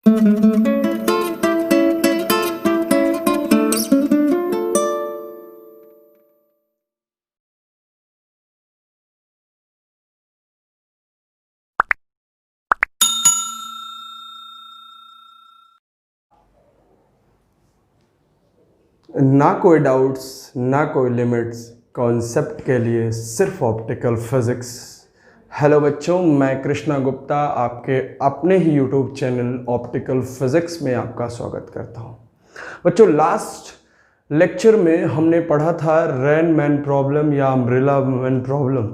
ना कोई डाउट्स ना कोई लिमिट्स, कॉन्सेप्ट के लिए सिर्फ ऑप्टिकल फिज़िक्स। हेलो बच्चों, मैं कृष्णा गुप्ता आपके अपने ही यूट्यूब चैनल ऑप्टिकल फिज़िक्स में आपका स्वागत करता हूं। बच्चों, लास्ट लेक्चर में हमने पढ़ा था रेन मैन प्रॉब्लम या अम्ब्रेला मैन प्रॉब्लम,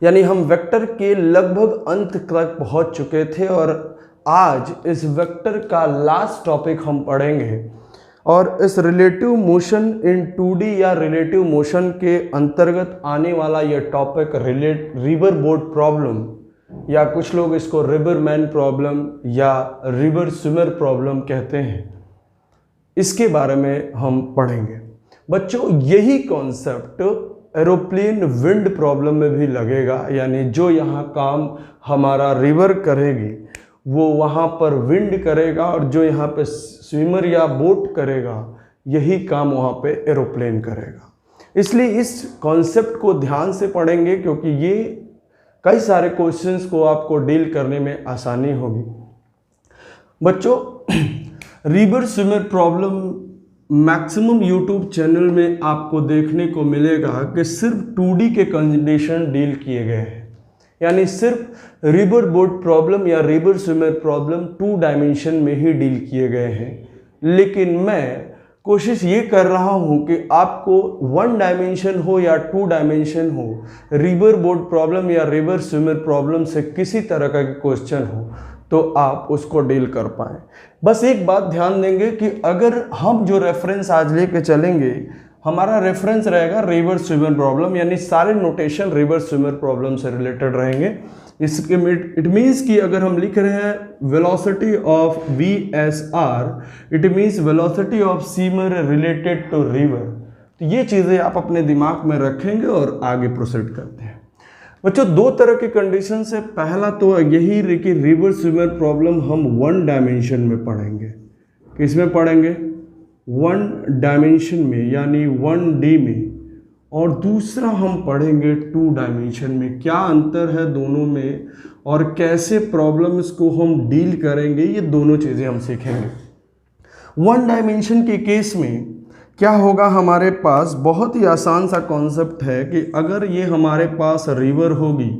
यानी हम वेक्टर के लगभग अंत तक पहुंच चुके थे और आज इस वेक्टर का लास्ट टॉपिक हम पढ़ेंगे। और इस रिलेटिव मोशन इन 2D या रिलेटिव मोशन के अंतर्गत आने वाला यह टॉपिक रिवर बोट प्रॉब्लम, या कुछ लोग इसको रिवर मैन प्रॉब्लम या रिवर स्विमर प्रॉब्लम कहते हैं, इसके बारे में हम पढ़ेंगे। बच्चों, यही कॉन्सेप्ट एरोप्लेन विंड प्रॉब्लम में भी लगेगा, यानी जो यहाँ काम हमारा रिवर करेगी वो वहाँ पर विंड करेगा, और जो यहाँ पे स्विमर या बोट करेगा यही काम वहाँ पे एरोप्लेन करेगा। इसलिए इस कॉन्सेप्ट को ध्यान से पढ़ेंगे, क्योंकि ये कई सारे क्वेश्चंस को आपको डील करने में आसानी होगी। बच्चों, river swimmer problem maximum YouTube channel में आपको देखने को मिलेगा कि सिर्फ 2D के कंडीशन डील किए गए हैं, यानी सिर्फ रिवर बोट प्रॉब्लम या रिवर स्विमर प्रॉब्लम 2 डायमेंशन में ही डील किए गए हैं। लेकिन मैं कोशिश ये कर रहा हूँ कि आपको 1 डायमेंशन हो या 2 डायमेंशन हो, रिवर बोट प्रॉब्लम या रिवर स्विमर प्रॉब्लम से किसी तरह का क्वेश्चन हो तो आप उसको डील कर पाएँ। बस एक बात ध्यान देंगे कि अगर हम जो रेफरेंस आज लेके चलेंगे, हमारा रेफरेंस रहेगा रिवर स्विमर प्रॉब्लम, यानी सारे नोटेशन रिवर स्विमर प्रॉब्लम से रिलेटेड रहेंगे। इसके इट मीन्स कि अगर हम लिख रहे हैं velocity of VSR, it means velocity of swimmer related to river. तो ये चीज़ें आप अपने दिमाग में रखेंगे और आगे प्रोसीड करते हैं। बच्चों, 2 तरह की कंडीशन है। पहला तो यही कि रिवर स्विमर प्रॉब्लम हम 1 डायमेंशन में पढ़ेंगे। किसमें पढ़ेंगे? 1 डायमेंशन में, यानी 1D में। और दूसरा हम पढ़ेंगे 2 डायमेंशन में। क्या अंतर है दोनों में और कैसे प्रॉब्लम्स को हम डील करेंगे, ये दोनों चीज़ें हम सीखेंगे। 1 डायमेंशन के केस में क्या होगा, हमारे पास बहुत ही आसान सा कॉन्सेप्ट है कि अगर ये हमारे पास रिवर होगी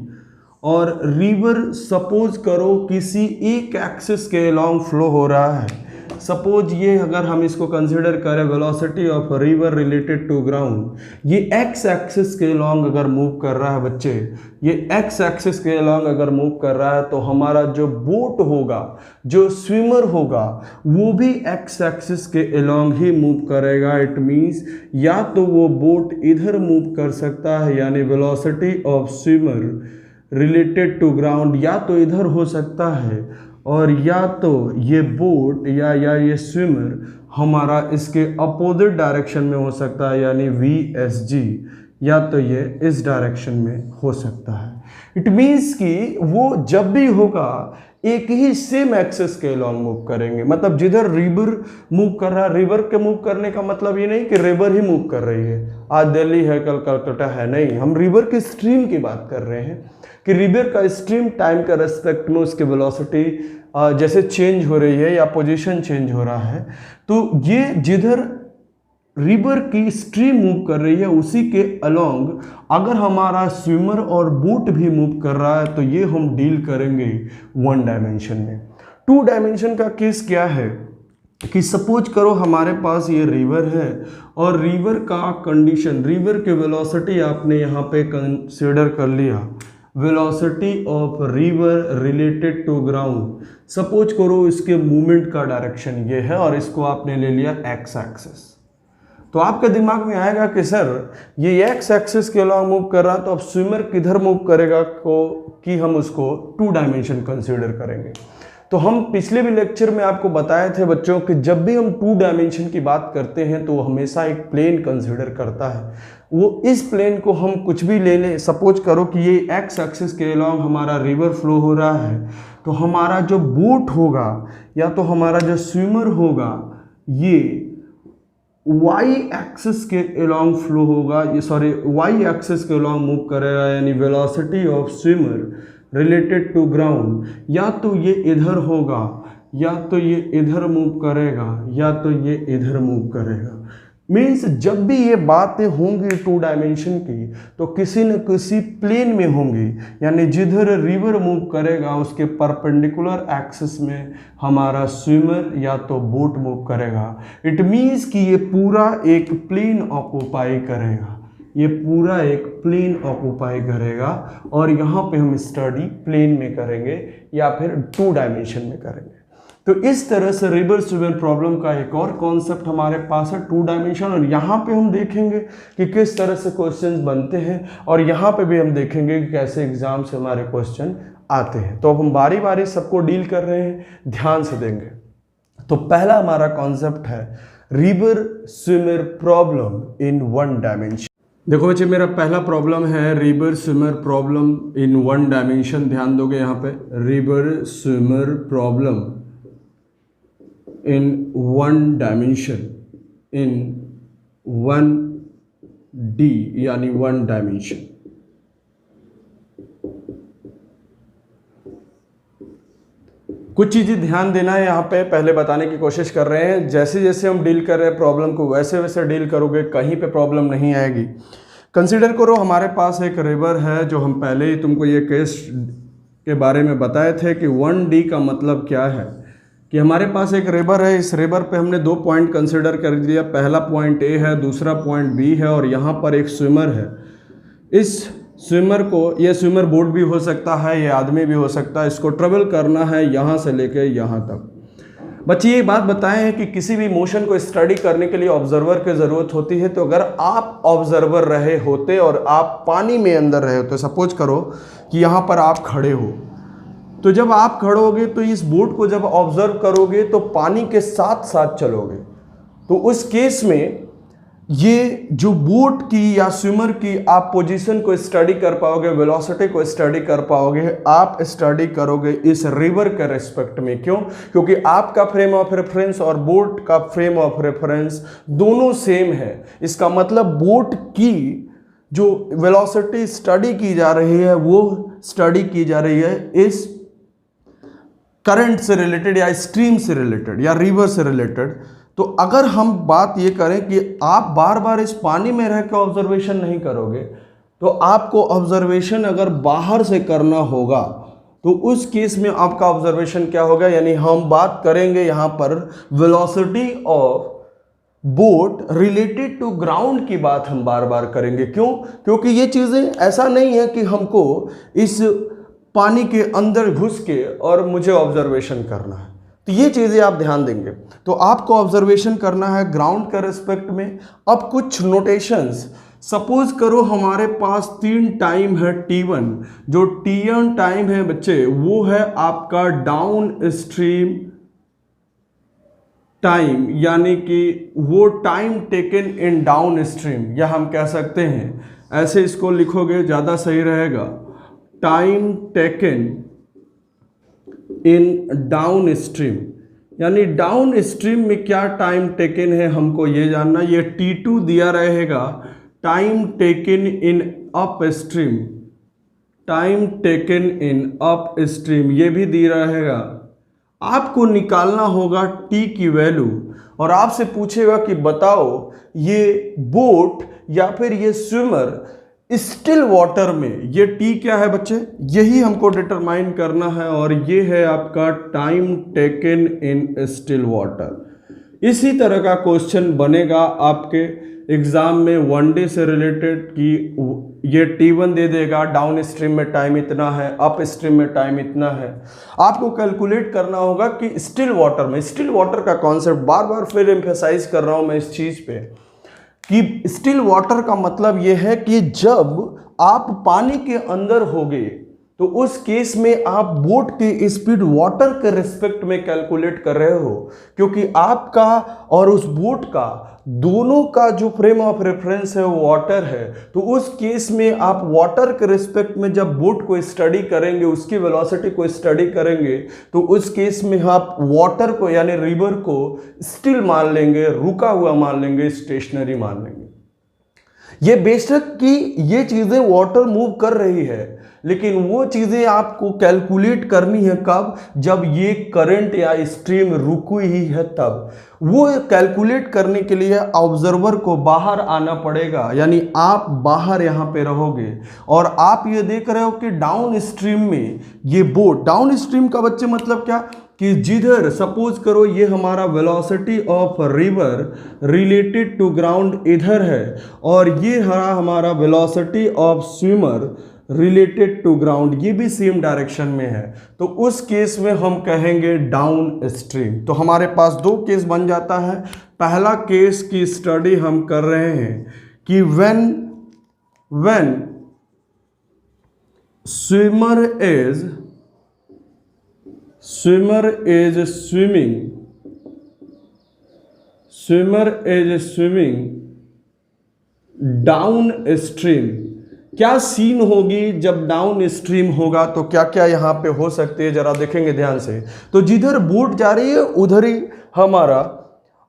और रिवर सपोज करो किसी एक एक्सिस के अलोंग फ्लो हो रहा है। सपोज ये अगर हम इसको कंसिडर करें velocity of river related to ground, ये एक्स एक्सिस के अलोंग अगर मूव कर रहा है बच्चे, ये एक्स एक्सिस के अलोंग अगर मूव कर रहा है, तो हमारा जो बोट होगा, जो स्विमर होगा, वो भी एक्स एक्सिस के अलोंग ही मूव करेगा। इट मीन्स या तो वो बोट इधर मूव कर सकता है, यानी velocity of swimmer related to ground या तो इधर हो सकता है, और या तो ये बोट या ये स्विमर हमारा इसके अपोजिट डायरेक्शन में हो सकता है, यानी VSG, या तो ये इस डायरेक्शन में हो सकता है। इट मीन्स कि वो जब भी होगा एक ही सेम एक्सिस के अलोंग मूव करेंगे। मतलब जिधर रिवर मूव कर रहा है, रिवर के मूव करने का मतलब ये नहीं कि रिवर ही मूव कर रही है, आज दिल्ली है कल कलकत्ता है, नहीं। हम रिवर की स्ट्रीम की बात कर रहे हैं कि रिवर का स्ट्रीम टाइम के रेस्पेक्ट में उसकी वेलोसिटी जैसे चेंज हो रही है या पोजीशन चेंज हो रहा है, तो ये जिधर रिवर की स्ट्रीम मूव कर रही है उसी के अलोंग अगर हमारा स्विमर और बोट भी मूव कर रहा है, तो ये हम डील करेंगे 1 डायमेंशन में। 2 डायमेंशन का केस क्या है कि सपोज करो हमारे पास ये रिवर है और रिवर का कंडीशन, रिवर की वेलोसिटी आपने यहाँ पे कंसीडर कर लिया, velocity of river related to ground. Suppose करो इसके मूवमेंट का डायरेक्शन ये है और इसको आपने ले लिया एक्स एक्सिस। तो आपके दिमाग में आएगा कि सर ये एक्स एक्सिस के अलोंग मूव कर रहा है, तो अब स्विमर किधर मूव करेगा कि हम उसको 2 डायमेंशन कंसीडर करेंगे। तो हम पिछले भी लेक्चर में आपको बताए थे बच्चों कि जब भी हम 2 डायमेंशन की बात करते हैं तो वो हमेशा एक प्लेन कंसीडर करता है। वो इस प्लेन को हम कुछ भी ले लें, सपोज करो कि ये एक्स एक्सिस के अलोंग हमारा रिवर फ्लो हो रहा है, तो हमारा जो बोट होगा या तो हमारा जो स्विमर होगा ये वाई एक्सिस के अलोंग फ्लो होगा, ये सॉरी वाई एक्सिस के अलोंग मूव करेगा, यानी velocity of swimmer related to ground, या तो ये इधर होगा या तो ये इधर मूव करेगा या तो ये इधर मूव करेगा। मीन्स जब भी ये बातें होंगी 2 डायमेंशन की तो किसी न किसी प्लेन में होंगी, यानी जिधर रिवर मूव करेगा उसके परपेंडिकुलर एक्सिस में हमारा स्विमर या तो बोट मूव करेगा। इट मीन्स कि ये पूरा एक प्लेन ऑक्यूपाई करेगा, ये पूरा एक प्लेन ऑक्यूपाई करेगा और यहाँ पे हम स्टडी प्लेन में करेंगे या फिर 2 डायमेंशन में करेंगे। तो इस तरह से रिवर स्विमर प्रॉब्लम का एक और कॉन्सेप्ट हमारे पास है 2 डायमेंशन, और यहाँ पे हम देखेंगे कि किस तरह से क्वेश्चंस बनते हैं और यहाँ पे भी हम देखेंगे कि कैसे एग्जाम से हमारे क्वेश्चन आते हैं। तो अब हम बारी बारी सबको डील कर रहे हैं, ध्यान से देंगे। तो पहला हमारा कॉन्सेप्ट है रिवर स्विमर प्रॉब्लम इन 1 डायमेंशन। देखो बच्चे, मेरा पहला प्रॉब्लम है रिवर स्विमर प्रॉब्लम इन 1 डायमेंशन। ध्यान दोगे यहाँ पे, river swimmer problem in 1 dimension, in 1D यानी 1 डायमेंशन। कुछ चीज़ें ध्यान देना है यहाँ पे, पहले बताने की कोशिश कर रहे हैं। जैसे जैसे हम डील कर रहे हैं प्रॉब्लम को वैसे वैसे डील करोगे, कहीं पे प्रॉब्लम नहीं आएगी। कंसीडर करो हमारे पास एक रिवर है, जो हम पहले ही तुमको ये केस के बारे में बताए थे कि 1D का मतलब क्या है, कि हमारे पास एक रिवर है, इस रिवर पे हमने 2 पॉइंट कंसिडर कर दिया। पहला पॉइंट ए है, दूसरा पॉइंट बी है, और यहाँ पर एक स्विमर है। इस स्विमर को, ये स्विमर बोट भी हो सकता है, ये आदमी भी हो सकता है, इसको ट्रेवल करना है यहाँ से लेके यहाँ तक। बच्चे ये बात बताएं हैं कि किसी भी मोशन को स्टडी करने के लिए ऑब्जर्वर की ज़रूरत होती है। तो अगर आप ऑब्जर्वर रहे होते और आप पानी में अंदर रहे होते, सपोज करो कि यहाँ पर आप खड़े हो, तो जब आप खड़ोगे तो इस बोट को जब ऑब्जर्व करोगे तो पानी के साथ साथ चलोगे। तो उस केस में ये जो बोट की या स्विमर की आप पोजीशन को स्टडी कर पाओगे, वेलोसिटी को स्टडी कर पाओगे, आप स्टडी करोगे इस रिवर के रेस्पेक्ट में। क्यों? क्योंकि आपका फ्रेम ऑफ रेफरेंस और बोट का फ्रेम ऑफ रेफरेंस दोनों सेम है। इसका मतलब बोट की जो वेलोसिटी स्टडी की जा रही है वो स्टडी की जा रही है इस करंट से रिलेटेड या स्ट्रीम से रिलेटेड या रिवर से रिलेटेड। तो अगर हम बात ये करें कि आप बार बार इस पानी में रह के ऑब्जर्वेशन नहीं करोगे, तो आपको ऑब्जर्वेशन अगर बाहर से करना होगा तो उस केस में आपका ऑब्जर्वेशन क्या होगा, यानी हम बात करेंगे यहाँ पर velocity of boat related to ground की बात हम बार बार करेंगे। क्यों? क्योंकि ये चीज़ें ऐसा नहीं है कि हमको इस पानी के अंदर घुस के और मुझे ऑब्जर्वेशन करना है। तो ये चीज़ें आप ध्यान देंगे। तो आपको ऑब्जर्वेशन करना है ग्राउंड के रिस्पेक्ट में। अब कुछ नोटेशंस, सपोज करो हमारे पास 3 टाइम है T1। जो T1 टाइम है बच्चे वो है आपका डाउन स्ट्रीम टाइम, यानी कि वो time taken in down stream, या हम कह सकते हैं ऐसे इसको लिखोगे ज़्यादा सही रहेगा, time taken in down stream. यानी डाउन स्ट्रीम में क्या टाइम टेकन है हमको ये जानना। ये T2 दिया रहेगा, time taken in up stream, time taken in up stream ये भी दिया रहेगा। आपको निकालना होगा T की वैल्यू, और आपसे पूछेगा कि बताओ ये बोट या फिर ये स्विमर स्टिल वाटर में, ये T क्या है बच्चे, यही हमको डिटरमाइन करना है, और ये है आपका time taken in still water. इसी तरह का क्वेश्चन बनेगा आपके एग्जाम में 1D से रिलेटेड कि ये T1 दे देगा, डाउन स्ट्रीम में टाइम इतना है, अप स्ट्रीम में टाइम इतना है। आपको कैलकुलेट करना होगा कि स्टिल वाटर में, स्टिल वाटर का कॉन्सेप्ट बार बार फिर एम्फेसाइज कर रहा हूं मैं इस चीज़ पे कि स्टिल वाटर का मतलब ये है कि जब आप पानी के अंदर होगे तो उस केस में आप बोट की स्पीड वाटर के रिस्पेक्ट में कैलकुलेट कर रहे हो, क्योंकि आपका और उस बोट का दोनों का जो फ्रेम ऑफ रेफरेंस है वो वाटर है। तो उस केस में आप वाटर के रिस्पेक्ट में जब बोट को स्टडी करेंगे, उसकी वेलोसिटी को स्टडी करेंगे, तो उस केस में आप वाटर को यानी रिवर को स्टिल मान लेंगे, रुका हुआ मान लेंगे, स्टेशनरी मान लेंगे। ये बेशक कि ये चीज़ें वाटर मूव कर रही है, लेकिन वो चीज़ें आपको कैलकुलेट करनी है कब, जब ये करंट या स्ट्रीम रुकी ही है तब। वो कैलकुलेट करने के लिए ऑब्जर्वर को बाहर आना पड़ेगा, यानी आप बाहर यहाँ पे रहोगे और आप ये देख रहे हो कि डाउन स्ट्रीम में ये बोट, डाउन स्ट्रीम का बच्चे मतलब क्या कि जिधर सपोज करो ये हमारा velocity of river related to ground इधर है और ये हमारा velocity of swimmer related to ground ये भी सेम डायरेक्शन में है, तो उस केस में हम कहेंगे डाउन स्ट्रीम। तो हमारे पास दो केस बन जाता है। पहला केस की स्टडी हम कर रहे हैं कि when swimmer is swimming down stream. क्या सीन होगी जब डाउन स्ट्रीम होगा, तो क्या क्या यहाँ पे हो सकते हैं जरा देखेंगे ध्यान से। तो जिधर बोट जा रही है उधर ही हमारा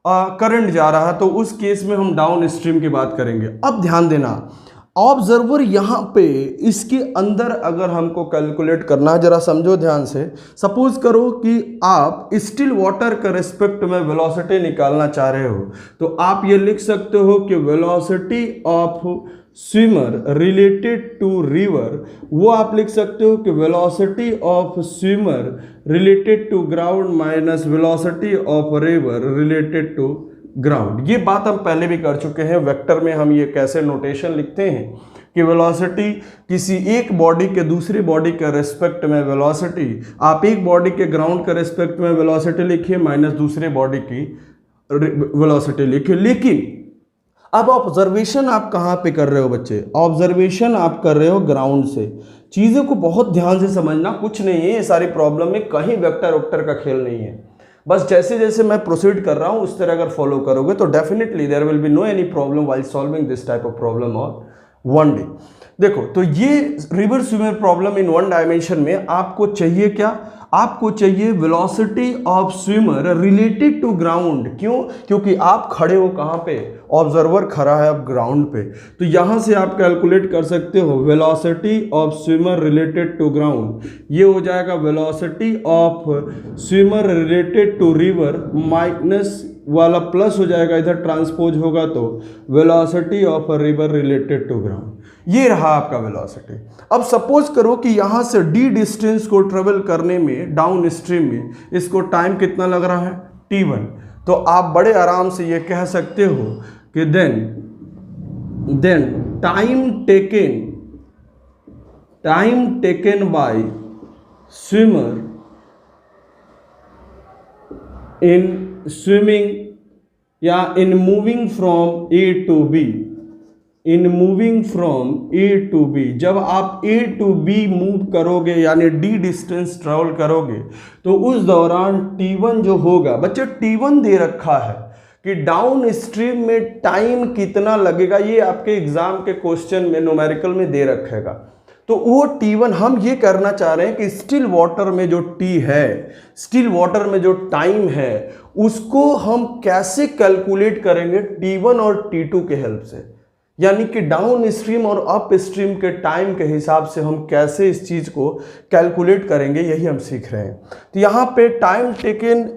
करंट जा रहा है, तो उस केस में हम डाउन स्ट्रीम की बात करेंगे। अब ध्यान देना, ऑब्जर्वर यहाँ पे इसके अंदर अगर हमको कैलकुलेट करना है, जरा समझो ध्यान से। सपोज करो कि आप स्टिल वाटर के रिस्पेक्ट में वेलोसिटी निकालना चाह रहे हो, तो आप ये लिख सकते हो कि velocity of swimmer related to river, वो आप लिख सकते हो कि velocity of swimmer related to ground minus velocity of river related to ground. ये बात हम पहले भी कर चुके हैं। वेक्टर में हम ये कैसे नोटेशन लिखते हैं कि वेलोसिटी किसी एक बॉडी के दूसरी बॉडी के रिस्पेक्ट में वेलोसिटी, आप एक बॉडी के ग्राउंड के रिस्पेक्ट में वेलोसिटी लिखिए माइनस दूसरे बॉडी की वेलोसिटी लिखिए। लेकिन अब ऑब्जर्वेशन आप कहाँ पे कर रहे हो बच्चे? ऑब्जर्वेशन आप कर रहे हो ग्राउंड से। चीज़ों को बहुत ध्यान से समझना, कुछ नहीं है ये सारी प्रॉब्लम में, कहीं वेक्टर वेक्टर का खेल नहीं है। बस जैसे जैसे मैं प्रोसीड कर रहा हूँ उस तरह अगर फॉलो करोगे तो definitely there will be no any problem while solving this type of problem और वन डे। देखो, तो ये river swimmer problem in one dimension में आपको चाहिए क्या? आपको चाहिए velocity of swimmer related to ground. क्यों? क्योंकि आप खड़े हो कहाँ पे? ऑब्जर्वर खड़ा है अब ग्राउंड पे, तो यहाँ से आप कैलकुलेट कर सकते हो velocity of swimmer related to ground. ये हो जाएगा velocity of swimmer related to river minus वाला प्लस हो जाएगा, इधर ट्रांसपोज होगा तो velocity of river related to ground. ये रहा आपका वेलोसिटी। अब सपोज करो कि यहाँ से डी डिस्टेंस को ट्रेवल करने में डाउन स्ट्रीम में इसको टाइम कितना लग रहा है? t1। तो आप बड़े आराम से ये kह सकते हो कि then time taken by swimmer in swimming या in moving from A to B, जब आप ए टू बी मूव करोगे यानी डी डिस्टेंस ट्रेवल करोगे, तो उस दौरान t1 जो होगा, बच्चे t1 दे रखा है कि डाउन स्ट्रीम में टाइम कितना लगेगा, ये आपके एग्जाम के क्वेश्चन में न्यूमेरिकल में दे रखेगा। तो वो t1 हम ये करना चाह रहे हैं कि स्टिल वाटर में जो t है, स्टिल वाटर में जो टाइम है, उसको हम कैसे कैलकुलेट करेंगे? t1 और t2 के हेल्प से। यानी कि डाउन स्ट्रीम और अप स्ट्रीम के टाइम के हिसाब से हम कैसे इस चीज़ को कैलकुलेट करेंगे, यही हम सीख रहे हैं। तो यहाँ पे time taken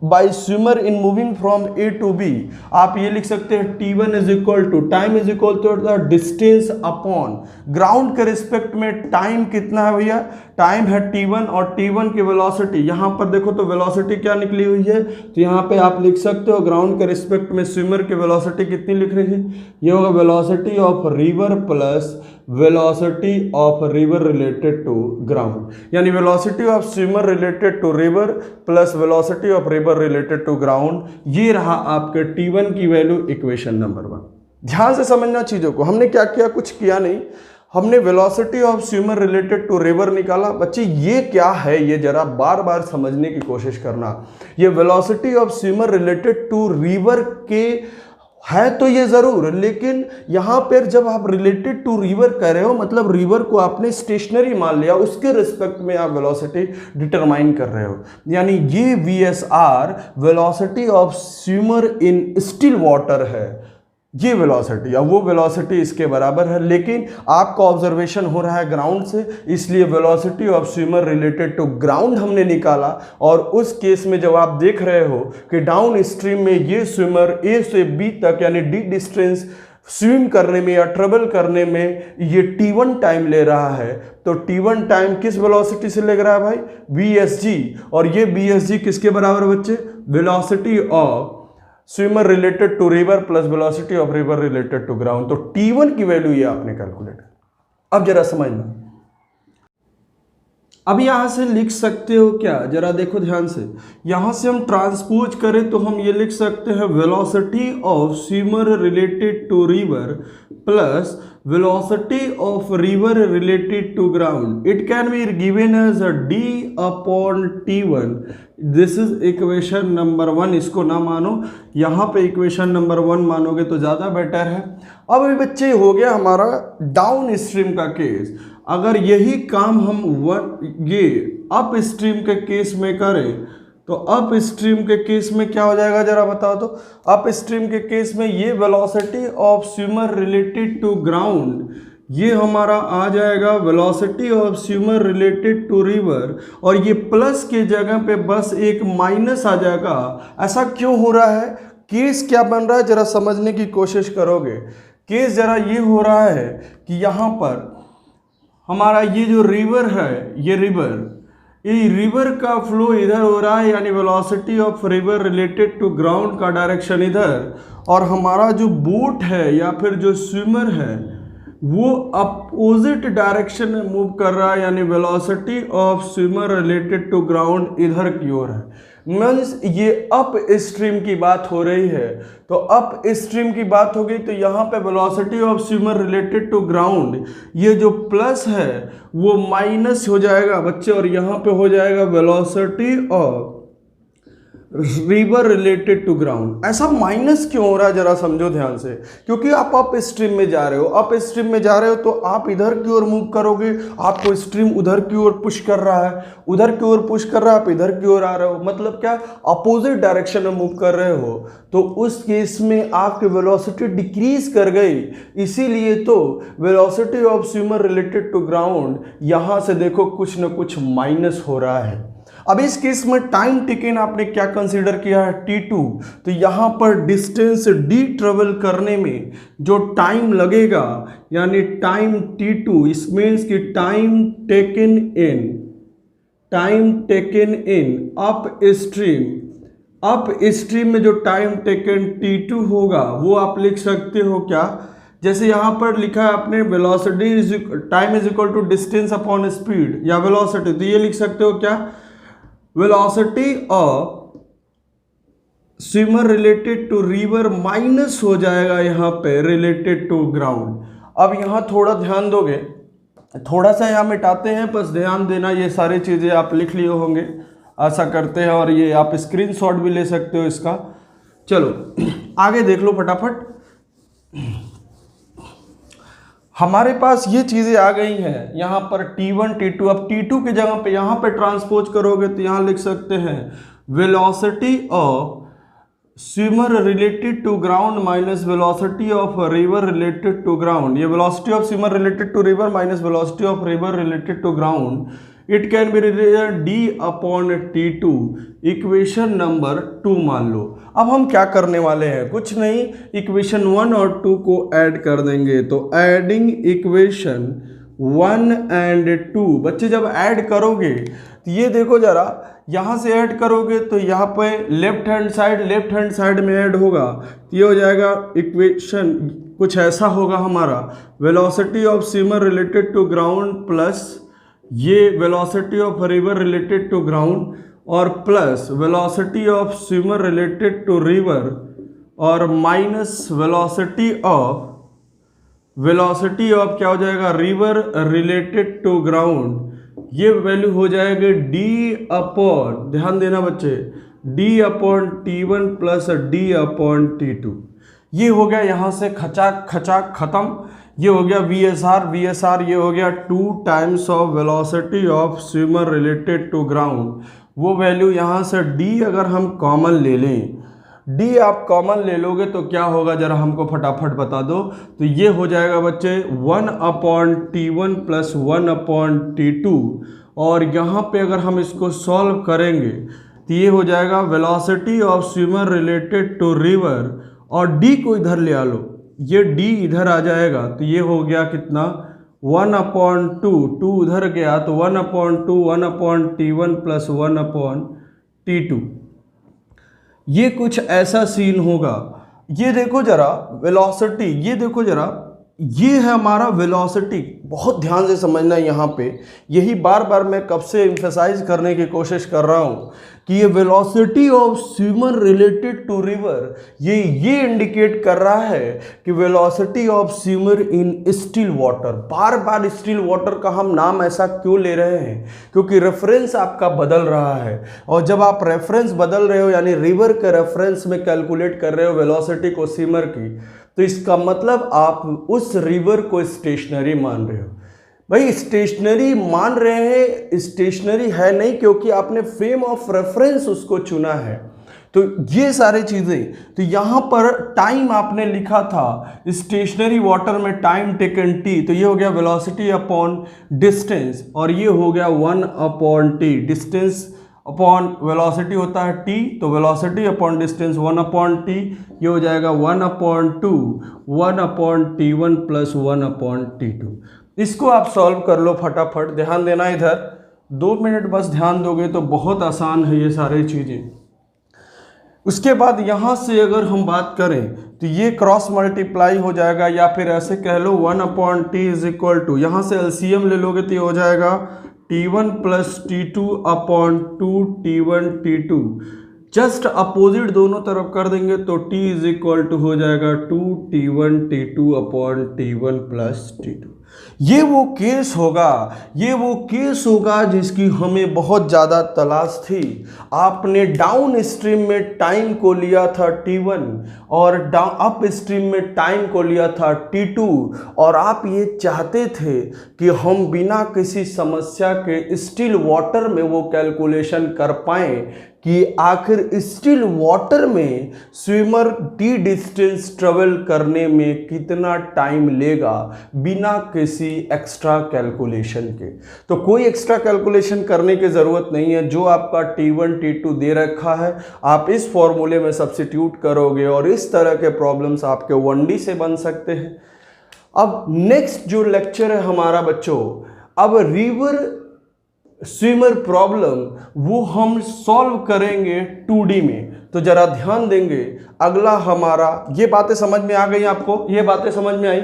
by swimmer in moving from A to B, आप ये लिख सकते हैं t1 is equal to time is equal to the distance upon ground के रिस्पेक्ट में टाइम कितना है भैया? टाइम है t1 और t1 की वेलोसिटी, यहाँ पर देखो तो वेलोसिटी क्या निकली हुई है, तो यहाँ पे आप लिख सकते हो ग्राउंड के रिस्पेक्ट में स्विमर की वेलोसिटी कितनी लिख रही थी? ये होगा velocity of river plus velocity of river related to ground, यानी velocity of swimmer related to river plus velocity of river related to ground. ये रहा आपके t1 की वैल्यू, इक्वेशन नंबर 1। ध्यान से समझना चीज़ों को। हमने क्या किया? कुछ किया नहीं, हमने velocity of swimmer related to river निकाला। बच्चे ये क्या है, ये जरा बार बार समझने की कोशिश करना। ये velocity of swimmer related to river के है तो ये जरूर, लेकिन यहां पर जब आप रिलेटेड टू रिवर कर रहे हो मतलब रिवर को आपने स्टेशनरी मान लिया, उसके रिस्पेक्ट में आप वेलोसिटी डिटरमाइन कर रहे हो। यानी ये VSR velocity of swimmer in still water है, ये वेलोसिटी। अब वो वेलोसिटी इसके बराबर है, लेकिन आपका ऑब्जर्वेशन हो रहा है ग्राउंड से, इसलिए velocity of swimmer related to ground हमने निकाला। और उस केस में जब आप देख रहे हो कि डाउन स्ट्रीम में ये स्विमर A से B तक यानी D डिस्टेंस स्विम करने में या ट्रेवल करने में ये T1 टाइम ले रहा है, तो T1 टाइम किस वेलोसिटी से ले रहा है भाई? VSG। और ये VSG किसके बराबर बच्चे? Velocity of swimmer related to river plus velocity of river related to ground. तो T1 की वैल्यू ये आपने कैलकुलेट। अब जरा समझना, अब यहां से लिख सकते हो क्या, जरा देखो ध्यान से। यहां से हम ट्रांसपोज करें तो हम ये लिख सकते हैं velocity of swimmer related to river plus velocity of river related to ground. It can be given as a d upon t1. This is equation number 1। इसको ना मानो, यहाँ पे इक्वेशन नंबर 1 मानोगे तो ज़्यादा बेटर है। अब ये बच्चे हो गया हमारा डाउन स्ट्रीम का केस। अगर यही काम हम ये अप स्ट्रीम के केस में करें तो अप स्ट्रीम के केस में क्या हो जाएगा जरा बताओ तो। अप स्ट्रीम के केस में ये velocity of swimmer related to ground, ये हमारा आ जाएगा velocity of swimmer related to river, और ये प्लस के जगह पे बस एक माइनस आ जाएगा। ऐसा क्यों हो रहा है? केस क्या बन रहा है जरा समझने की कोशिश करोगे। केस जरा ये हो रहा है कि यहाँ पर हमारा ये जो रिवर है, ये रिवर का फ्लो इधर हो रहा है, यानी velocity of river related to ground का डायरेक्शन इधर, और हमारा जो बोट है या फिर जो स्विमर है वो अपोजिट डायरेक्शन में मूव कर रहा है, यानी velocity of swimmer related to ground इधर की ओर है। मीन्स ये अप स्ट्रीम की बात हो रही है। तो अप स्ट्रीम की बात हो गई तो यहाँ पे velocity of swimmer related to ground, ये जो प्लस है वो माइनस हो जाएगा बच्चे, और यहाँ पे हो जाएगा velocity of river related to ground. ऐसा माइनस क्यों हो रहा है जरा समझो ध्यान से, क्योंकि आप अप स्ट्रीम में जा रहे हो। अप स्ट्रीम में जा रहे हो तो आप इधर की ओर मूव करोगे, आपको स्ट्रीम उधर की ओर पुश कर रहा है, उधर की ओर पुश कर रहा है, आप इधर की ओर आ रहे हो, मतलब क्या अपोजिट डायरेक्शन में मूव कर रहे हो। तो उस केस में आपकी वेलोसिटी डिक्रीज कर गई, इसीलिए तो velocity of swimmer related to ground यहां से देखो कुछ ना कुछ माइनस हो रहा है। अब इस केस में टाइम टेकन आपने क्या कंसीडर किया है? T2। तो यहां पर डिस्टेंस D ट्रेवल करने में जो टाइम लगेगा यानी टाइम T2, इस मीन्स की time taken in up stream में जो टाइम टेकन T2 होगा वो आप लिख सकते हो क्या? जैसे यहां पर लिखा है आपने velocity time is equal to distance upon speed या वेलोसिटी, तो ये लिख सकते हो क्या? Velocity of swimmer related to river minus हो जाएगा यहाँ पे रिलेटेड टू ग्राउंड। अब यहाँ थोड़ा ध्यान दोगे, थोड़ा सा यहाँ मिटाते हैं, बस ध्यान देना, ये सारी चीज़ें आप लिख लिए होंगे ऐसा करते हैं, और ये आप स्क्रीनशॉट भी ले सकते हो इसका। चलो आगे देख लो फटाफट। हमारे पास ये चीज़ें आ गई हैं यहाँ पर T1 T2। अब T2 की जगह पे यहाँ पे ट्रांसपोज करोगे तो यहाँ लिख सकते हैं velocity of swimmer related to ground minus velocity of river related to ground. ये velocity of swimmer related to river minus velocity of river related to ground, it can be related D upon T2, equation number 2 मान लो। अब हम क्या करने वाले हैं? कुछ नहीं, इक्वेशन 1 और 2 को ऐड कर देंगे। तो एडिंग इक्वेशन 1 एंड 2, बच्चे जब ऐड करोगे तो ये देखो जरा, यहाँ से ऐड करोगे तो यहाँ पे लेफ्ट हैंड साइड में ऐड होगा, तो ये हो जाएगा इक्वेशन कुछ ऐसा होगा हमारा, velocity of swimmer related to ground plus ये velocity of river related to ground, और plus velocity of swimmer related to river, और minus velocity of velocity of क्या हो जाएगा, रिवर रिलेटेड टू ग्राउंड, ये वैल्यू हो जाएगी डी अपॉन, ध्यान देना बच्चे, D upon T1 plus D upon T2। ये हो गया यहां से खचाक खचाक खत्म। ये हो गया VSR, ये हो गया 2 times of velocity of swimmer related to ground. वो वैल्यू यहां से डी अगर हम कॉमन ले लें, डी आप कॉमन ले लोगे तो क्या होगा, जरा हमको फटाफट बता दो। तो ये हो जाएगा बच्चे 1 upon T1 plus 1 upon T2, और यहाँ पे अगर हम इसको सॉल्व करेंगे तो ये हो जाएगा velocity of swimmer related to river, और डी को इधर ले आ लो, ये डी इधर आ जाएगा तो ये हो गया कितना 1 अपॉन 2 उधर गया तो 1 upon 2 1 upon T1 plus 1 upon T2। ये कुछ ऐसा सीन होगा। ये देखो जरा वेलोसिटी, ये देखो जरा, ये है हमारा वेलोसिटी। बहुत ध्यान से समझना यहाँ पे, यही बार बार मैं कब से एम्फेसाइज करने की कोशिश कर रहा हूँ कि ये velocity of swimmer related to river, ये इंडिकेट कर रहा है कि velocity of swimmer in still water. बार बार स्टिल वाटर का हम नाम ऐसा क्यों ले रहे हैं, क्योंकि रेफरेंस आपका बदल रहा है, और जब आप रेफरेंस बदल रहे हो यानी रिवर के रेफरेंस में कैलकुलेट कर रहे हो वेलोसिटी को स्विमर की, तो इसका मतलब आप उस रिवर को स्टेशनरी मान रहे हो। भाई स्टेशनरी मान रहे हैं, स्टेशनरी है नहीं क्योंकि आपने फ्रेम ऑफ रेफरेंस उसको चुना है। तो ये सारी चीजें, तो यहां पर टाइम आपने लिखा था स्टेशनरी वाटर में टाइम टेकन टी, तो ये हो गया वेलोसिटी अपॉन डिस्टेंस, और ये हो गया 1 upon T. Distance upon velocity होता है टी, तो velocity upon distance 1 upon T, ये हो जाएगा 1 upon 2 1 upon T1 plus 1 upon T2। इसको आप सॉल्व कर लो फटाफट, ध्यान देना इधर, 2 मिनट बस ध्यान दोगे तो बहुत आसान है ये सारी चीज़ें। उसके बाद यहाँ से अगर हम बात करें तो ये क्रॉस मल्टीप्लाई हो जाएगा, या फिर ऐसे कह लो 1 upon T is equal to, यहाँ से एलसीएम ले लोगे तो ये हो जाएगा T1 plus T2 upon 2 T1 T2। Just opposite दोनों तरफ कर देंगे तो T इज इक्वल टू हो जाएगा 2 T1 T2 upon T1 plus T2। ये वो केस होगा जिसकी हमें बहुत ज़्यादा तलाश थी। आपने डाउन स्ट्रीम में टाइम को लिया था T1 और अप स्ट्रीम में टाइम को लिया था T2, और आप ये चाहते थे कि हम बिना किसी समस्या के स्टिल वाटर में वो कैलकुलेशन कर पाएं कि आखिर स्टिल वाटर में स्विमर टी डिस्टेंस ट्रेवल करने में कितना टाइम लेगा बिना किसी एक्स्ट्रा कैलकुलेशन के। तो कोई एक्स्ट्रा कैलकुलेशन करने की ज़रूरत नहीं है, जो आपका T1 T2 दे रखा है आप इस फॉर्मूले में सब्स्टिट्यूट करोगे और इस तरह के प्रॉब्लम्स आपके 1D से बन सकते हैं। अब नेक्स्ट जो लेक्चर है हमारा बच्चों, अब रिवर स्विमर प्रॉब्लम वो हम सॉल्व करेंगे 2D में। तो जरा ध्यान देंगे, अगला हमारा, ये बातें समझ में आ गई आपको, ये बातें समझ में आई?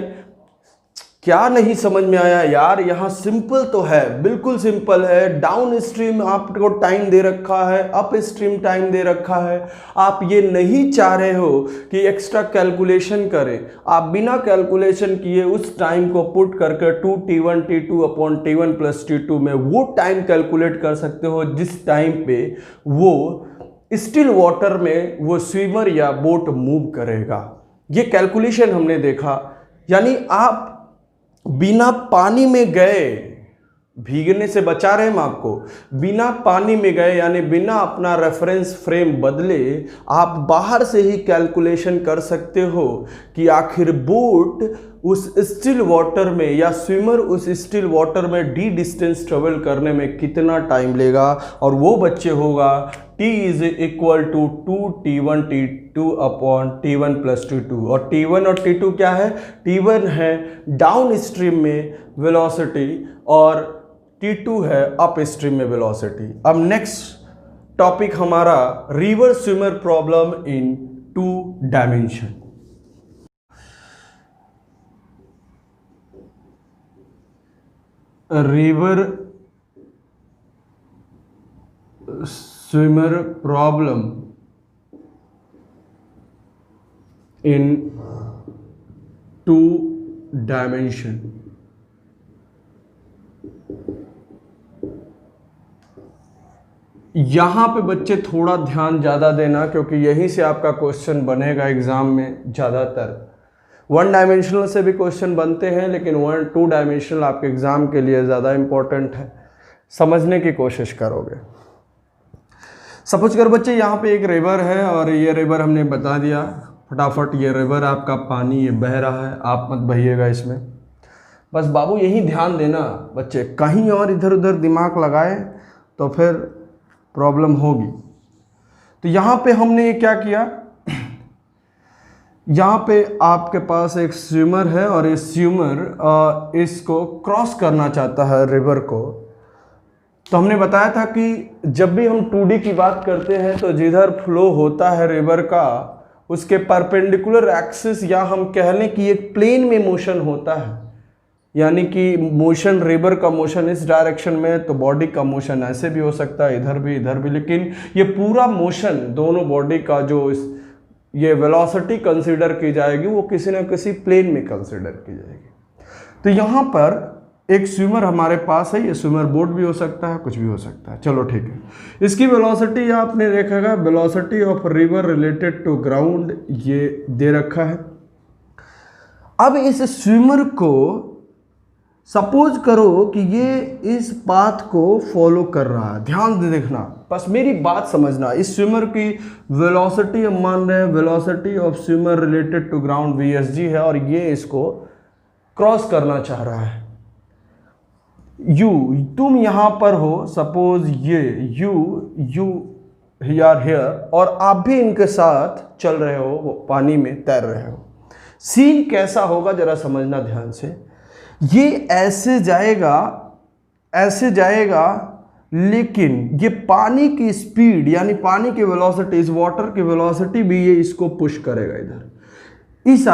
क्या नहीं समझ में आया यार? यहाँ सिंपल तो है, बिल्कुल सिंपल है। डाउन स्ट्रीम आपको टाइम दे रखा है, अप स्ट्रीम टाइम दे रखा है। आप ये नहीं चाह रहे हो कि एक्स्ट्रा कैलकुलेशन करें, आप बिना कैलकुलेशन किए उस टाइम को पुट करके 2 T1 T2 upon T1 plus T2 में वो टाइम कैलकुलेट कर सकते हो जिस टाइम पे वो स्टिल वाटर में वो स्विमर या बोट मूव करेगा। ये कैलकुलेशन हमने देखा, यानी आप बिना पानी में गए, भीगने से बचा रहे हम आपको, बिना पानी में गए यानी बिना अपना रेफरेंस फ्रेम बदले आप बाहर से ही कैलकुलेशन कर सकते हो कि आखिर बोट उस स्टिल वाटर में या स्विमर उस स्टिल वाटर में डी डिस्टेंस ट्रेवल करने में कितना टाइम लेगा, और वो बच्चे होगा T is equal to 2 T1 T2 upon T1 plus T2। और T1 और T2 क्या है? T1 है डाउन स्ट्रीम में वेलोसिटी और T2 है अप स्ट्रीम में वेलोसिटी। अब नेक्स्ट टॉपिक हमारा river swimmer problem in 2 dimension. River swimmer problem in 2 dimension. यहां पे बच्चे थोड़ा ध्यान ज़्यादा देना, क्योंकि यहीं से आपका क्वेश्चन बनेगा एग्जाम में ज़्यादातर। 1 डायमेंशनल से भी क्वेश्चन बनते हैं, लेकिन 2 डायमेंशनल आपके एग्जाम के लिए ज़्यादा इंपॉर्टेंट है, समझने की कोशिश करोगे। सपोज कर बच्चे यहाँ पे एक रिवर है, और ये रिवर हमने बता दिया फटाफट, ये रिवर आपका पानी ये बह रहा है, आप मत बहिएगा इसमें। बस बाबू यही ध्यान देना बच्चे, कहीं और इधर उधर दिमाग लगाए तो फिर प्रॉब्लम होगी। तो यहाँ पे हमने ये क्या किया, यहाँ पे आपके पास एक स्विमर है, और ये स्विमर इसको क्रॉस करना चाहता है रिवर को। तो हमने बताया था कि जब भी हम 2D की बात करते हैं तो जिधर फ्लो होता है रिवर का, उसके परपेंडिकुलर एक्सिस, या हम कह लें कि एक प्लेन में मोशन होता है, यानी कि मोशन, रिवर का मोशन इस डायरेक्शन में, तो बॉडी का मोशन ऐसे भी हो सकता है, इधर भी, लेकिन ये पूरा मोशन दोनों बॉडी का जो ये वेलोसिटी कंसीडर की जाएगी, वो किसी न किसी प्लेन में कंसीडर की जाएगी। तो यहाँ पर एक स्विमर हमारे पास है, ये स्विमर बोट भी हो सकता है, कुछ भी हो सकता है, चलो ठीक है। इसकी वेलोसिटी आपने देखा, velocity of river related to ground, ये दे रखा है। अब इस स्विमर को सपोज करो कि ये इस पाथ को फॉलो कर रहा है, ध्यान दे देखना, बस मेरी बात समझना। इस स्विमर की वेलोसिटी हम मान रहे हैं, velocity of swimmer related to ground VSG है, और ये इसको क्रॉस करना चाह रहा है। तुम यहां पर हो, सपोज ये यू आर हियर, और आप भी इनके साथ चल रहे हो, वो पानी में तैर रहे हो। सीन कैसा होगा जरा समझना ध्यान से। ये ऐसे जाएगा, लेकिन ये पानी की स्पीड, यानी पानी की वेलोसिटी, इस वाटर की वेलोसिटी भी ये इसको पुश करेगा इधर, इस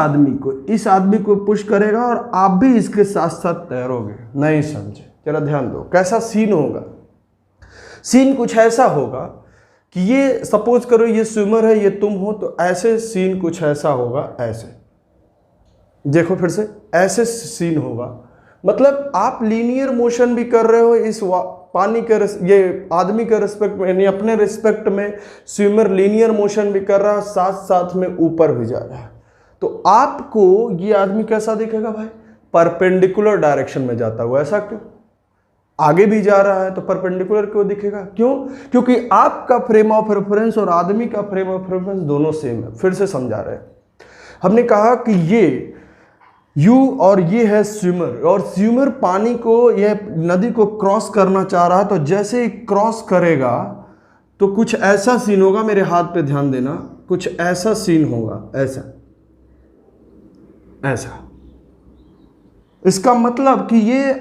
आदमी को पुश करेगा, और आप भी इसके साथ साथ तैरोगे। नहीं समझे, जरा ध्यान दो कैसा सीन होगा। सीन कुछ ऐसा होगा कि ये सपोज करो ये स्विमर है, ये तुम हो, तो ऐसे सीन कुछ ऐसा होगा, ऐसे देखो फिर से, ऐसे सीन होगा। मतलब आप लीनियर मोशन भी कर रहे हो इस पानी के, ये आदमी के रिस्पेक्ट में, यानी अपने रिस्पेक्ट में स्विमर लीनियर मोशन भी कर रहा है, साथ साथ में ऊपर भी जा रहा है। तो आपको ये आदमी कैसा दिखेगा भाई, परपेंडिकुलर डायरेक्शन में जाता हुआ। ऐसा क्यों, आगे भी जा रहा है तो परपेंडिकुलर क्यों दिखेगा, क्यों? क्योंकि आपका फ्रेम ऑफ रेफरेंस और आदमी का फ्रेम ऑफ रेफरेंस दोनों सेम है। फिर से समझा रहे हैं, हमने कहा कि ये यू और ये है स्विमर, और स्विमर पानी को, यह नदी को क्रॉस करना चाह रहा है। तो जैसे ही क्रॉस करेगा तो कुछ ऐसा सीन होगा, मेरे हाथ पे ध्यान देना, कुछ ऐसा सीन होगा, ऐसा। इसका मतलब कि ये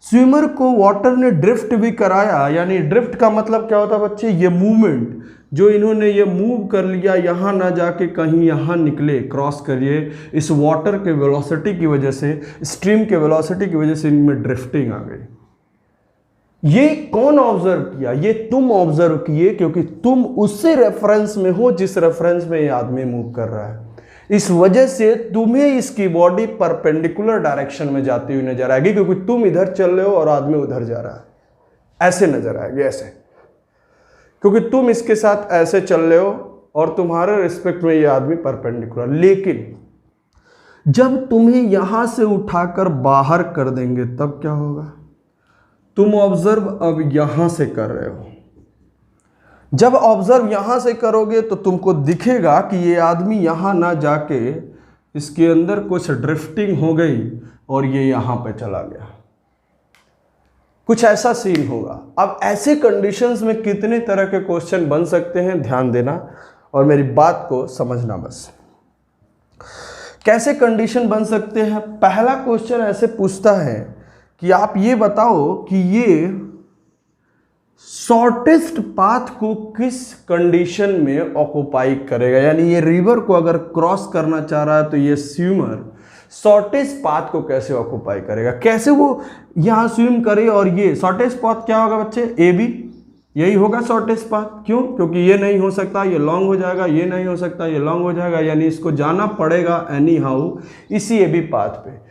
स्विमर को वाटर ने ड्रिफ्ट भी कराया। यानी ड्रिफ्ट का मतलब क्या होता है बच्चे, ये मूवमेंट जो इन्होंने ये मूव कर लिया, यहाँ ना जाके कहीं यहाँ निकले, क्रॉस करिए, इस वाटर के वेलोसिटी की वजह से, स्ट्रीम के वेलोसिटी की वजह से इनमें ड्रिफ्टिंग आ गई। ये कौन ऑब्जर्व किया, ये तुम ऑब्जर्व किए, क्योंकि तुम उससे रेफरेंस में हो जिस रेफरेंस में ये आदमी मूव कर रहा है। इस वजह से तुम्हें इसकी बॉडी परपेंडिकुलर डायरेक्शन में जाती हुई नजर आएगी, क्योंकि तुम इधर चल रहे हो और आदमी उधर जा रहा है, ऐसे नजर आएगी, ऐसे, क्योंकि तुम इसके साथ ऐसे चल रहे हो और तुम्हारे रिस्पेक्ट में ये आदमी परपेंडिकुलर। लेकिन जब तुम्हें यहां से उठाकर बाहर कर देंगे तब क्या होगा, तुम ऑब्जर्व अब यहां से कर रहे हो। जब ऑब्जर्व यहां से करोगे तो तुमको दिखेगा कि ये आदमी यहां ना जाके इसके अंदर कुछ ड्रिफ्टिंग हो गई और ये यहां पे चला गया, कुछ ऐसा सीन होगा। अब ऐसे कंडीशंस में कितने तरह के क्वेश्चन बन सकते हैं, ध्यान देना और मेरी बात को समझना बस। कैसे कंडीशन बन सकते हैं, पहला क्वेश्चन ऐसे पूछता है कि आप ये बताओ कि ये शॉर्टेस्ट पाथ को किस कंडीशन में ऑक्युपाई करेगा। यानी ये रिवर को अगर क्रॉस करना चाह रहा है तो ये स्विमर शॉर्टेस्ट पाथ को कैसे ऑक्युपाई करेगा, कैसे वो यहां स्विम करे। और ये शॉर्टेस्ट पाथ क्या होगा बच्चे, AB, यही होगा शॉर्टेस्ट पाथ। क्यों? क्योंकि ये नहीं हो सकता, ये लॉन्ग हो जाएगा, ये नहीं हो सकता, ये लॉन्ग हो जाएगा, यानी इसको जाना पड़ेगा एनी हाउ इसी ए बी पाथ पे।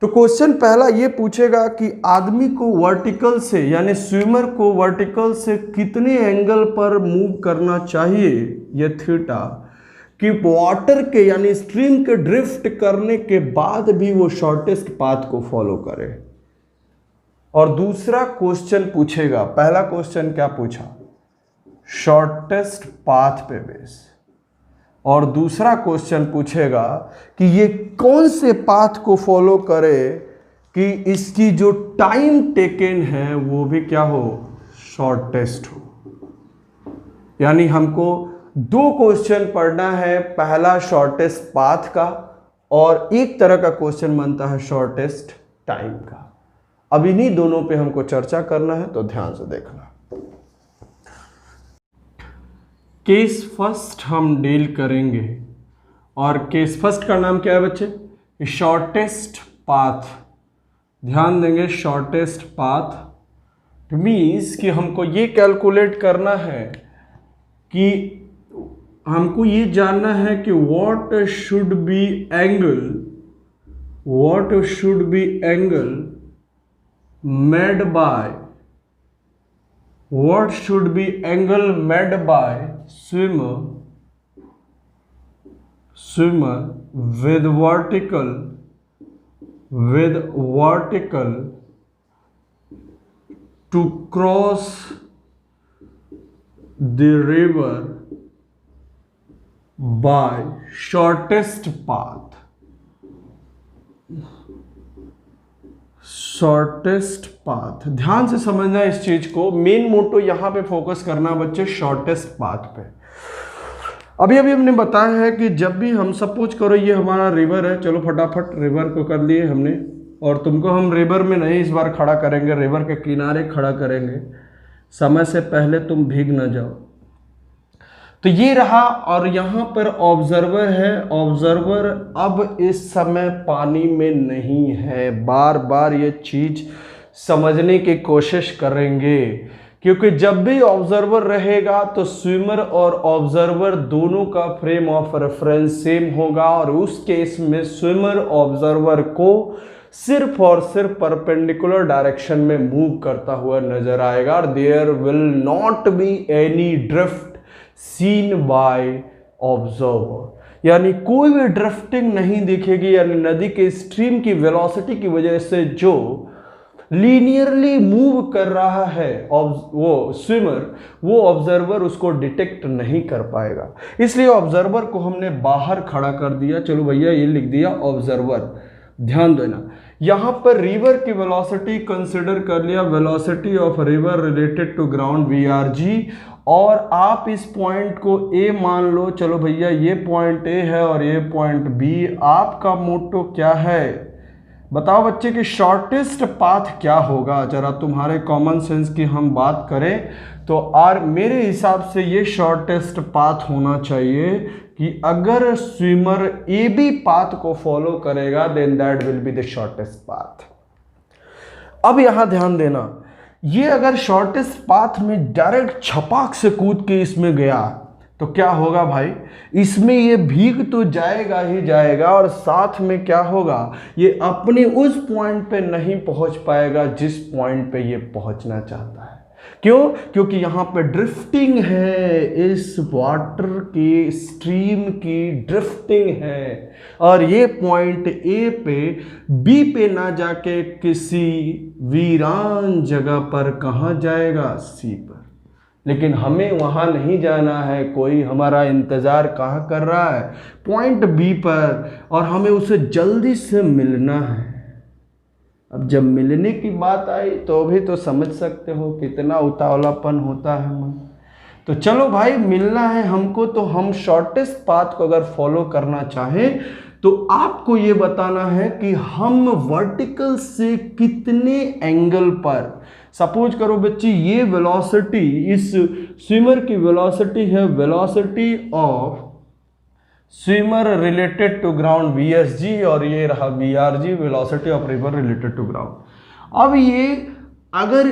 तो क्वेश्चन पहला ये पूछेगा कि आदमी को वर्टिकल से यानी स्विमर को वर्टिकल से कितने एंगल पर मूव करना चाहिए, ये थीटा, कि वाटर के यानी स्ट्रीम के ड्रिफ्ट करने के बाद भी वो शॉर्टेस्ट पाथ को फॉलो करे। और दूसरा क्वेश्चन पूछेगा, पहला क्वेश्चन क्या पूछा, शॉर्टेस्ट पाथ पे बेस, और दूसरा क्वेश्चन पूछेगा कि ये कौन से पाथ को फॉलो करे कि इसकी जो टाइम टेकन है वो भी क्या हो, शॉर्टेस्ट हो। यानी हमको दो क्वेश्चन पढ़ना है, पहला शॉर्टेस्ट पाथ का और एक तरह का क्वेश्चन बनता है शॉर्टेस्ट टाइम का। अब इन्हीं दोनों पे हमको चर्चा करना है, तो ध्यान से देखना। केस फर्स्ट हम डील करेंगे, और केस फर्स्ट का नाम क्या है बच्चे, शॉर्टेस्ट पाथ। ध्यान देंगे, शॉर्टेस्ट पाथ मीन्स कि हमको ये कैलकुलेट करना है कि हमको ये जानना है कि what should be angle made by swimmer with vertical to cross the river by shortest path। ध्यान से समझना इस चीज को, मेन मोटो यहां पे फोकस करना बच्चे शॉर्टेस्ट पाथ पे। अभी हमने बताया है कि जब भी हम सपोज करो ये हमारा रिवर है, चलो फटाफट रिवर को कर लिए हमने, और तुमको हम रिवर में नहीं इस बार खड़ा करेंगे, रिवर के किनारे खड़ा करेंगे, समय से पहले तुम भीग ना जाओ। तो ये रहा, और यहाँ पर ऑब्जर्वर है, ऑब्जर्वर अब इस समय पानी में नहीं है। बार बार ये चीज समझने की कोशिश करेंगे, क्योंकि जब भी ऑब्जर्वर रहेगा तो स्विमर और ऑब्जर्वर दोनों का फ्रेम ऑफ रेफरेंस सेम होगा, और उस केस में स्विमर ऑब्जर्वर को सिर्फ और सिर्फ परपेंडिकुलर डायरेक्शन में मूव करता हुआ नजर आएगा, और there will not be any drift seen by observer. यानी कोई भी ड्रिफ्टिंग नहीं दिखेगी, यानी नदी के स्ट्रीम की वेलोसिटी की वजह से जो लीनियरली मूव कर रहा है वो स्विमर, वो ऑब्जर्वर उसको डिटेक्ट नहीं कर पाएगा। इसलिए ऑब्जर्वर को हमने बाहर खड़ा कर दिया। चलो भैया ये लिख दिया ऑब्जर्वर। ध्यान देना, यहां पर रिवर की वेलोसिटी कंसिडर कर लिया, velocity of river related to ground VRG, और आप इस पॉइंट को ए मान लो। चलो भैया ये पॉइंट ए है और ये पॉइंट बी। आपका मोटो क्या है, बताओ बच्चे कि शॉर्टेस्ट पाथ क्या होगा। जरा तुम्हारे कॉमन सेंस की हम बात करें तो मेरे हिसाब से ये शॉर्टेस्ट पाथ होना चाहिए कि अगर स्विमर ए बी पाथ को फॉलो करेगा then that will be the shortest path. अब यहां ध्यान देना, ये अगर शॉर्टेस्ट पाथ में डायरेक्ट छपाक से कूद के इसमें गया तो क्या होगा भाई, इसमें ये भीग तो जाएगा ही जाएगा, और साथ में क्या होगा, ये अपने उस पॉइंट पे नहीं पहुंच पाएगा जिस पॉइंट पे ये पहुंचना चाहता है। क्यों? क्योंकि यहाँ पे ड्रिफ्टिंग है, इस वाटर की स्ट्रीम की ड्रिफ्टिंग है, और ये पॉइंट ए पे बी पे ना जाके किसी वीरान जगह पर कहाँ जाएगा, सी पर। लेकिन हमें वहाँ नहीं जाना है, कोई हमारा इंतज़ार कहाँ कर रहा है, पॉइंट बी पर, और हमें उसे जल्दी से मिलना है। अब जब मिलने की बात आई तो भी तो समझ सकते हो कितना उतावलापन होता है मन। तो चलो भाई मिलना है हमको, तो हम शॉर्टेस्ट पाथ को अगर फॉलो करना चाहें तो आपको ये बताना है कि हम वर्टिकल से कितने एंगल पर, सपोज करो बच्ची ये वेलोसिटी, इस स्विमर की वेलोसिटी है velocity of swimmer related to ground VSG, और ये रहा VRG velocity of river related to ground. अब ये अगर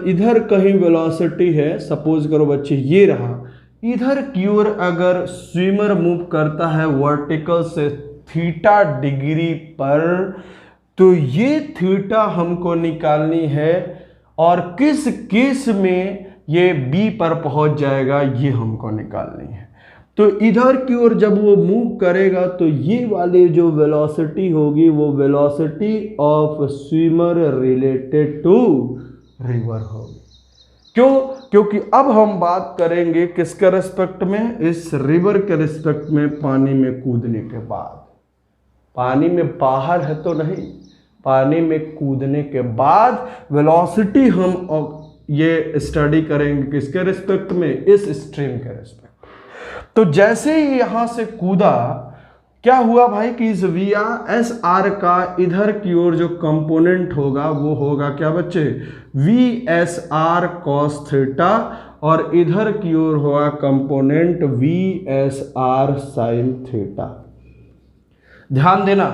इधर कहीं वेलोसिटी है, सपोज करो बच्चे ये रहा, इधर की ओर अगर स्विमर मूव करता है वर्टिकल से थीटा डिग्री पर, तो ये थीटा हमको निकालनी है और किस केस में ये बी पर पहुंच जाएगा ये हमको निकालनी है। तो इधर की ओर जब वो मूव करेगा तो ये वाली जो वेलोसिटी होगी वो velocity of swimmer related to river होगी। क्यों? क्योंकि अब हम बात करेंगे किसके रिस्पेक्ट में, इस रिवर के रिस्पेक्ट में, पानी में कूदने के बाद। पानी में बाहर है तो नहीं, पानी में कूदने के बाद वेलोसिटी हम ये स्टडी करेंगे किसके रिस्पेक्ट में, इस स्ट्रीम के रिस्पेक्ट। तो जैसे ही यहां से कूदा, क्या हुआ भाई कि इस VSR का इधर की ओर जो कंपोनेंट होगा वो होगा क्या बच्चे, VSR cos थीटा, और इधर की ओर होगा कंपोनेंट VSR sin थीटा। ध्यान देना।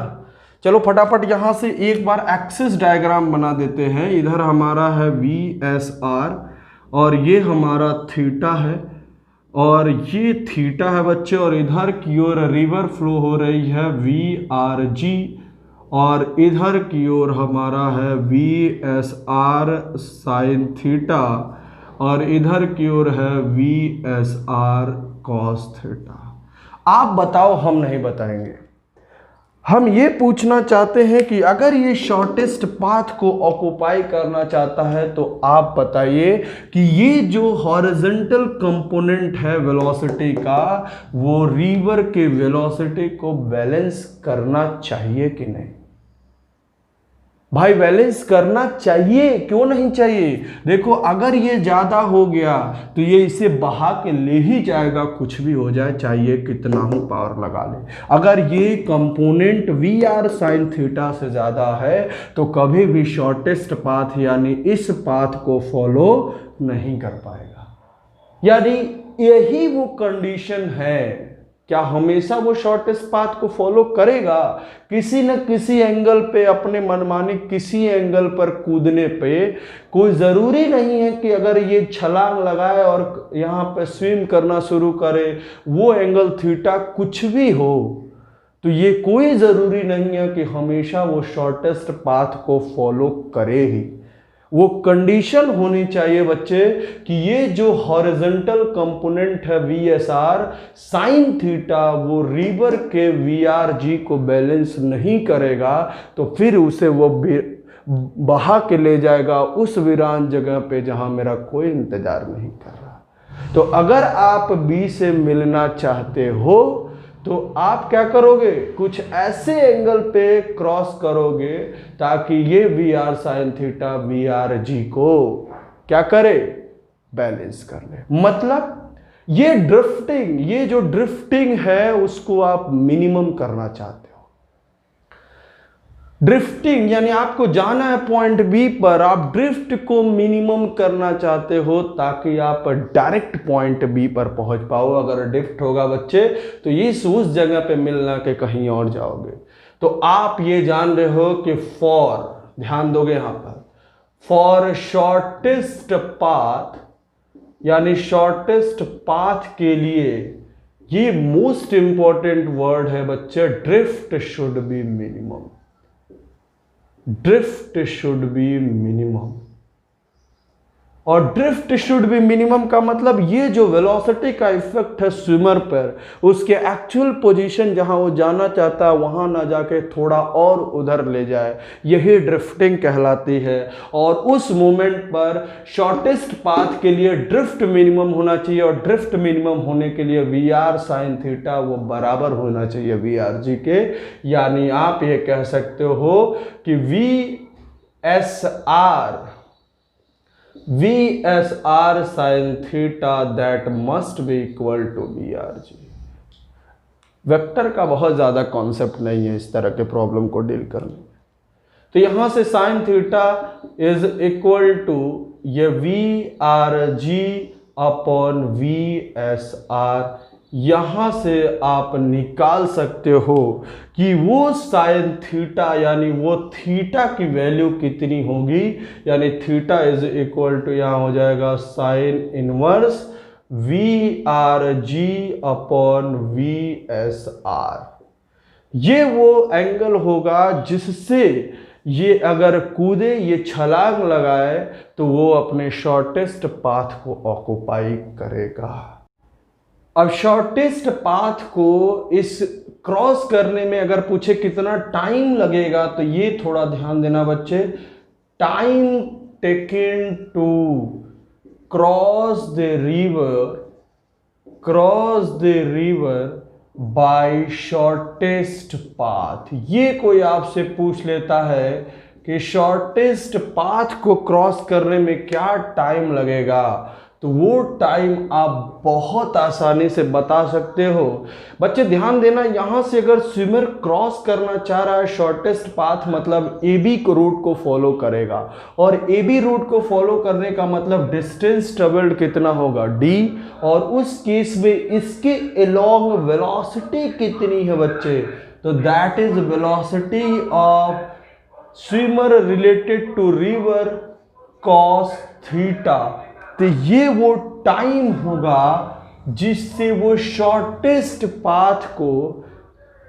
चलो फटाफट यहां से एक बार एक्सिस डायग्राम बना देते हैं। इधर हमारा है VSR और ये हमारा थीटा है और ये थीटा है बच्चे, और इधर की ओर रिवर फ्लो हो रही है VRG और इधर की ओर हमारा है VSR sin थीटा और इधर की ओर है VSR cos थीटा। आप बताओ, हम नहीं बताएंगे। हम ये पूछना चाहते हैं कि अगर ये शॉर्टेस्ट पाथ को ऑक्युपाई करना चाहता है तो आप बताइए कि ये जो हॉरिजॉन्टल कंपोनेंट है वेलोसिटी का, वो रिवर के वेलोसिटी को बैलेंस करना चाहिए कि नहीं? भाई बैलेंस करना चाहिए, क्यों नहीं चाहिए? देखो अगर ये ज्यादा हो गया तो ये इसे बहा के ले ही जाएगा, कुछ भी हो जाए, चाहिए कितना ही पावर लगा ले। अगर ये कंपोनेंट VR sin थीटा से ज्यादा है तो कभी भी शॉर्टेस्ट पाथ यानी इस पाथ को फॉलो नहीं कर पाएगा। यानी यही वो कंडीशन है। क्या हमेशा वो शॉर्टेस्ट पाथ को फॉलो करेगा? किसी न किसी एंगल पे, अपने मनमानी किसी एंगल पर कूदने पे कोई ज़रूरी नहीं है कि अगर ये छलांग लगाए और यहाँ पे स्विम करना शुरू करे, वो एंगल थीटा कुछ भी हो, तो ये कोई ज़रूरी नहीं है कि हमेशा वो शॉर्टेस्ट पाथ को फॉलो करे ही। वो कंडीशन होनी चाहिए बच्चे कि ये जो हॉरिजॉन्टल कंपोनेंट है VSR sin थीटा वो रिवर के VRG को बैलेंस नहीं करेगा, तो फिर उसे वो बहा के ले जाएगा उस वीरान जगह पे जहां मेरा कोई इंतजार नहीं कर रहा। तो अगर आप B से मिलना चाहते हो तो आप क्या करोगे, कुछ ऐसे एंगल पे क्रॉस करोगे ताकि ये VR sin थीटा VRG को क्या करे, बैलेंस कर ले। मतलब ये जो ड्रिफ्टिंग है उसको आप मिनिमम करना चाहते हो। ड्रिफ्टिंग यानी आपको जाना है पॉइंट बी पर, आप ड्रिफ्ट को मिनिमम करना चाहते हो ताकि आप डायरेक्ट पॉइंट बी पर पहुंच पाओ। अगर ड्रिफ्ट होगा बच्चे तो ये उस जगह पे मिलना के कहीं और जाओगे। तो आप ये जान रहे हो कि फॉर, ध्यान दोगे यहां पर, फॉर शॉर्टेस्ट पाथ यानी शॉर्टेस्ट पाथ के लिए ये मोस्ट इंपॉर्टेंट वर्ड है बच्चे, drift should be minimum. Drift should be minimum. और ड्रिफ्ट शुड बी मिनिमम का मतलब ये जो वेलोसिटी का इफेक्ट है स्विमर पर, उसके एक्चुअल पोजीशन जहां वो जाना चाहता है वहां ना जाके थोड़ा और उधर ले जाए, यही ड्रिफ्टिंग कहलाती है। और उस मोमेंट पर शॉर्टेस्ट पाथ के लिए ड्रिफ्ट मिनिमम होना चाहिए, और ड्रिफ्ट मिनिमम होने के लिए VR sin थीटा वो बराबर होना चाहिए VRG के। यानी आप ये कह सकते हो कि VSR sin theta that must be equal to VRG। Vector का बहुत ज़्यादा कॉन्सेप्ट नहीं है इस तरह के प्रॉब्लम को डील करने में। तो यहाँ से sin theta is equal to ये VRG अपॉन VSR यहाँ से आप निकाल सकते हो कि वो साइन थीटा यानी वो थीटा की वैल्यू कितनी होगी, यानी थीटा इज इक्वल टू यहाँ हो जाएगा sine inverse V R G upon V S R. ये वो एंगल होगा जिससे ये अगर कूदे, ये छलांग लगाए तो वो अपने शॉर्टेस्ट पाथ को ऑक्युपाई करेगा। अब शॉर्टेस्ट पाथ को इस क्रॉस करने में अगर पूछे कितना टाइम लगेगा तो ये थोड़ा ध्यान देना बच्चे, time taken to cross the river by shortest path. ये कोई आपसे पूछ लेता है कि शॉर्टेस्ट पाथ को क्रॉस करने में क्या टाइम लगेगा, तो वो टाइम आप बहुत आसानी से बता सकते हो। बच्चे ध्यान देना, यहां से अगर स्विमर क्रॉस करना चाह रहा है शॉर्टेस्ट पाथ, मतलब ए बी रूट को फॉलो करेगा, और ए बी रूट को फॉलो करने का मतलब डिस्टेंस ट्रेवल्ड कितना होगा डी, और उस केस में इसके अलोंग वेलोसिटी कितनी है बच्चे, तो that is velocity of swimmer related to river cos theta. तो ये वो टाइम होगा जिससे वो शॉर्टेस्ट पाथ को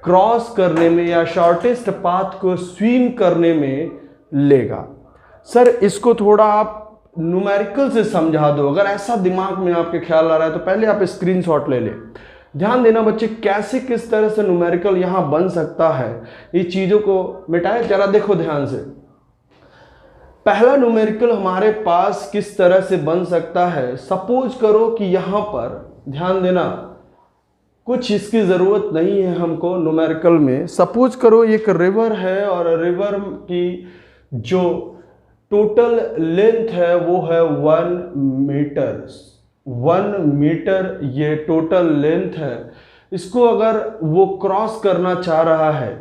क्रॉस करने में या शॉर्टेस्ट पाथ को स्विम करने में लेगा। सर इसको थोड़ा आप न्यूमेरिकल से समझा दो, अगर ऐसा दिमाग में आपके ख्याल आ रहा है तो पहले आप स्क्रीनशॉट ले लें। ध्यान देना बच्चे, कैसे किस तरह से न्यूमेरिकल यहां बन सकता है, ये चीजों को मिटाए जरा देखो ध्यान से। पहला न्यूमेरिकल हमारे पास किस तरह से बन सकता है, सपोज करो कि यहां पर ध्यान देना, कुछ इसकी जरूरत नहीं है हमको न्यूमेरिकल में। सपोज करो एक रिवर है और रिवर की जो टोटल लेंथ है वो है 1 मीटर। 1 मीटर ये टोटल लेंथ है। इसको अगर वो क्रॉस करना चाह रहा है,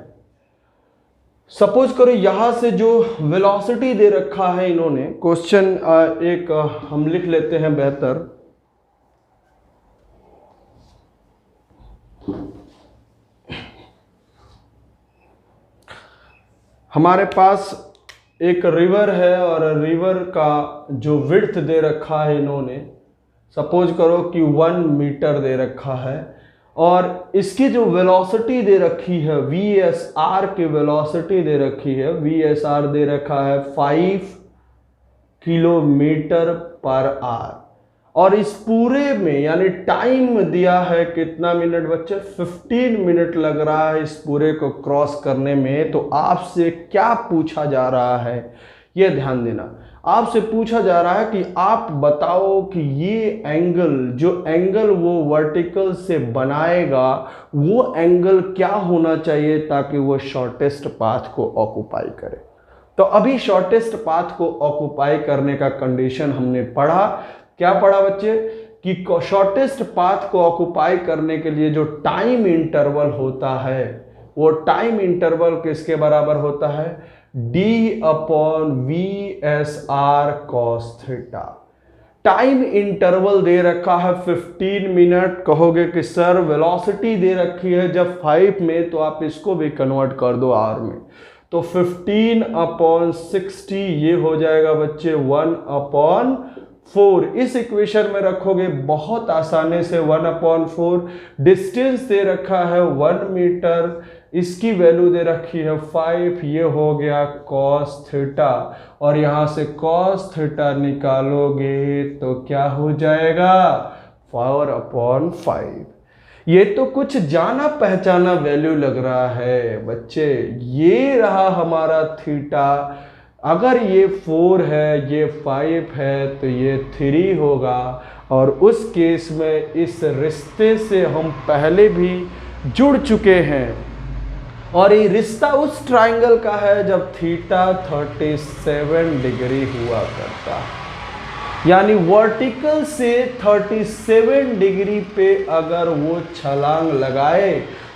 सपोज करो यहां से जो वेलोसिटी दे रखा है इन्होंने, क्वेश्चन एक हम लिख लेते हैं बेहतर, हमारे पास एक रिवर है और रिवर का जो विड्थ दे रखा है इन्होंने, सपोज करो कि 1 मीटर दे रखा है, और इसकी जो वेलोसिटी दे रखी है VSR की वेलोसिटी दे रखी है, VSR दे रखा है 5 किलोमीटर पर आवर, और इस पूरे में यानी टाइम दिया है कितना मिनट बच्चे, 15 मिनट लग रहा है इस पूरे को क्रॉस करने में। तो आपसे क्या पूछा जा रहा है, ये ध्यान देना, आपसे पूछा जा रहा है कि आप बताओ कि ये एंगल, जो एंगल वो वर्टिकल से बनाएगा वो एंगल क्या होना चाहिए ताकि वो शॉर्टेस्ट पाथ को ऑक्युपाई करे। तो अभी शॉर्टेस्ट पाथ को ऑक्युपाई करने का कंडीशन हमने पढ़ा। क्या पढ़ा बच्चे कि शॉर्टेस्ट पाथ को ऑक्युपाई करने के लिए जो टाइम इंटरवल होता है, वो टाइम इंटरवल किसके बराबर होता है, d upon VSR cos theta. Time interval दे रखा है 15 मिनट। कहोगे कि सर वेलोसिटी दे रखी है जब 5 में, तो आप इसको भी कन्वर्ट कर दो आवर में, तो 15 अपॉन 60 ये हो जाएगा बच्चे 1 अपॉन 4। इस इक्वेशन में रखोगे बहुत आसानी से 1 अपॉन 4। डिस्टेंस दे रखा है 1 मीटर, इसकी वैल्यू दे रखी है 5, ये हो गया cos थीटा, और यहां से cos थीटा निकालोगे तो क्या हो जाएगा 4 अपॉन 5। ये तो कुछ जाना पहचाना वैल्यू लग रहा है बच्चे, ये रहा हमारा थीटा। अगर ये 4 है, ये 5 है, तो ये 3 होगा, और उस केस में इस रिश्ते से हम पहले भी जुड़ चुके हैं, और ये रिश्ता उस ट्रायंगल का है जब थीटा 37 डिग्री हुआ करता है, यानी वर्टिकल से 37 डिग्री पे अगर वो छलांग लगाए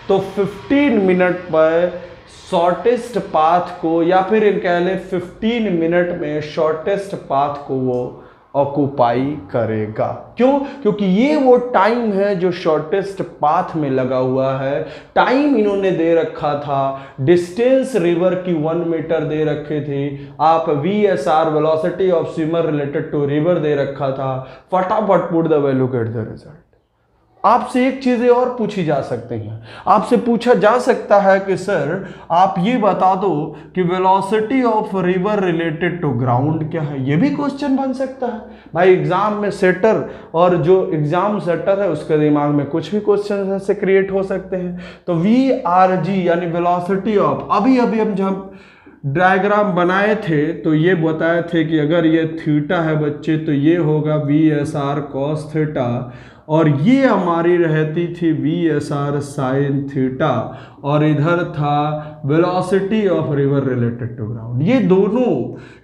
तो 15 मिनट पर शॉर्टेस्ट पाथ को, या फिर कह लें 15 मिनट में शॉर्टेस्ट पाथ को वो ऑक्यूपाई करेगा। क्यों? क्योंकि ये वो टाइम है जो शॉर्टेस्ट पाथ में लगा हुआ है। टाइम इन्होंने दे रखा था, डिस्टेंस रिवर की 1 मीटर दे रखे थे, आप VSR velocity of swimmer related to river दे रखा था। फटाफट put the value, get the result. आपसे एक चीजें और पूछी जा सकती हैं। आपसे पूछा जा सकता है कि सर आप ये बता दो कि velocity of river related to ground क्या है। ये भी क्वेश्चन बन सकता है भाई। एग्जाम में सेटर और जो एग्जाम सेटर है उसके दिमाग में कुछ भी क्वेश्चन ऐसे क्रिएट हो सकते हैं। तो VRG यानी वेलोसिटी ऑफ, अभी हम जब डायग्राम बनाए थे तो ये बताए थे कि अगर ये थीटा है बच्चे तो ये होगा VSR cos थीटा, और ये हमारी रहती थी VSR sin थीटा, और इधर था velocity of river related to ground. ये दोनों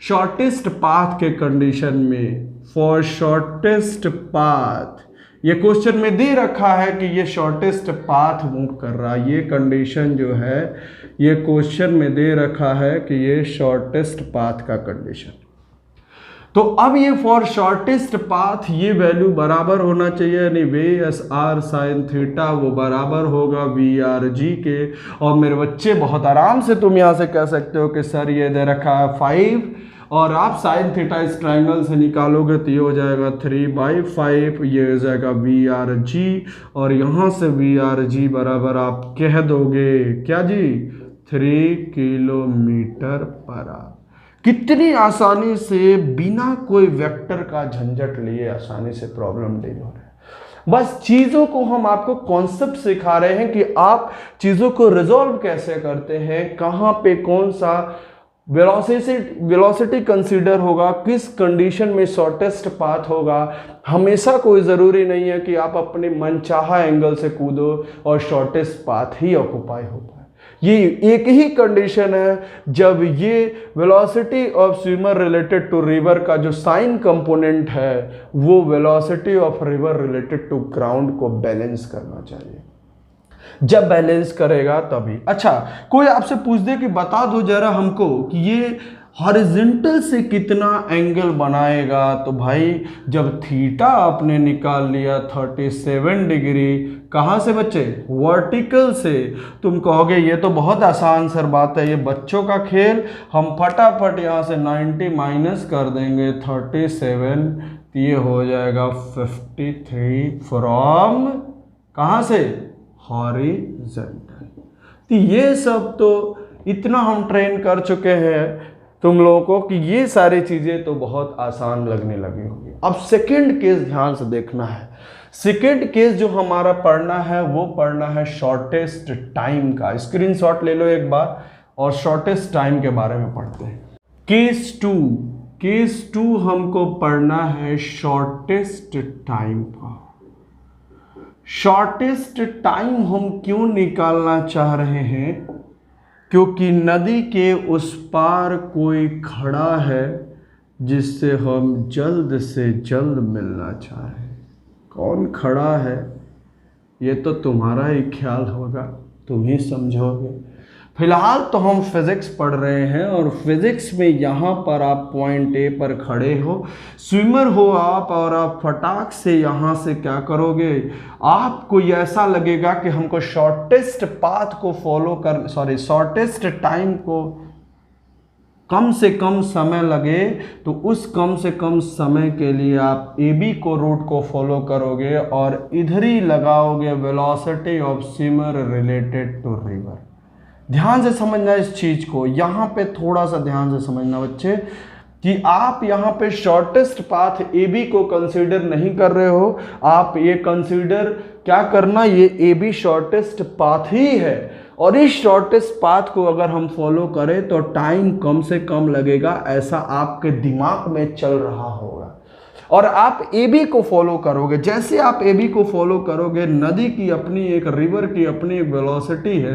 शॉर्टेस्ट पाथ के कंडीशन में, फॉर शॉर्टेस्ट पाथ, ये क्वेश्चन में दे रखा है कि ये शॉर्टेस्ट पाथ मूव कर रहा है। ये कंडीशन जो है ये क्वेश्चन में दे रखा है कि ये शॉर्टेस्ट पाथ का कंडीशन। तो अब ये फॉर शॉर्टेस्ट पाथ ये वैल्यू बराबर होना चाहिए, यानी VSR sin थीटा वो बराबर होगा VRG के। और मेरे बच्चे बहुत आराम से तुम यहाँ से कह सकते हो कि सर ये दे रखा है 5, और आप sin थीटा इस ट्राइंगल से निकालोगे तो ये हो जाएगा 3/5, ये हो जाएगा VRG, और यहाँ से VRG बराबर आप कह दोगे क्या जी, 3 किलोमीटर पर आवर। कितनी आसानी से बिना कोई वेक्टर का झंझट लिए आसानी से प्रॉब्लम डील हो रहा है। बस चीज़ों को हम आपको कॉन्सेप्ट सिखा रहे हैं कि आप चीज़ों को रिजॉल्व कैसे करते हैं, कहाँ पे कौन सा वेलोसिटी कंसीडर होगा, किस कंडीशन में शॉर्टेस्ट पाथ होगा। हमेशा कोई ज़रूरी नहीं है कि आप अपने मनचाहा एंगल से कूदो और शॉर्टेस्ट पाथ ही ऑक्यूपाई हो पाए। ये एक ही कंडीशन है जब ये velocity of swimmer related to river का जो साइन कंपोनेंट है वो velocity of river related to ground को बैलेंस करना चाहिए। जब बैलेंस करेगा तभी। अच्छा, कोई आपसे पूछ दे कि बता दो जरा हमको कि ये हॉरिजॉन्टल से कितना एंगल बनाएगा, तो भाई जब थीटा आपने निकाल लिया 37 डिग्री, कहाँ से बच्चे, वर्टिकल से, तुम कहोगे ये तो बहुत आसान सर बात है, ये बच्चों का खेल, हम फटाफट यहाँ से 90 माइनस कर देंगे 37, तो ये हो जाएगा 53 फ्रॉम कहाँ से, हॉरिजॉन्टल। तो ये सब तो इतना हम ट्रेन कर चुके हैं तुम लोगों को कि ये सारी चीज़ें तो बहुत आसान लगने लगी होगी। अब सेकंड केस ध्यान से देखना है। सेकंड केस जो हमारा पढ़ना है वो पढ़ना है शॉर्टेस्ट टाइम का। स्क्रीनशॉट ले लो एक बार और शॉर्टेस्ट टाइम के बारे में पढ़ते हैं। केस टू हमको पढ़ना है शॉर्टेस्ट टाइम का। शॉर्टेस्ट टाइम हम क्यों निकालना चाह रहे हैं, क्योंकि नदी के उस पार कोई खड़ा है जिससे हम जल्द से जल्द मिलना चाहें। कौन खड़ा है ये तो तुम्हारा ही ख्याल होगा, तुम ही समझोगे। फिलहाल तो हम फिज़िक्स पढ़ रहे हैं और फिज़िक्स में यहाँ पर आप पॉइंट ए पर खड़े हो, स्विमर हो आप, और आप फटाक से यहाँ से क्या करोगे, आपको ऐसा लगेगा कि हमको शॉर्टेस्ट पाथ को फॉलो कर, शॉर्टेस्ट टाइम को कम से कम समय लगे, तो उस कम से कम समय के लिए आप AB को रूट को फॉलो करोगे और इधर ही लगाओगे velocity of swimmer related to river. ध्यान से समझना इस चीज़ को, यहाँ पे थोड़ा सा ध्यान से समझना बच्चे कि आप यहाँ पे शॉर्टेस्ट पाथ AB को कंसीडर नहीं कर रहे हो, आप ये कंसीडर क्या करना, ये AB शॉर्टेस्ट पाथ ही है, और इस शॉर्टेस्ट पाथ को अगर हम फॉलो करें तो टाइम कम से कम लगेगा, ऐसा आपके दिमाग में चल रहा होगा। और आप AB को फॉलो करोगे। जैसे आप AB को फॉलो करोगे, नदी की अपनी एक, रिवर की अपनी एक वेलोसिटी है,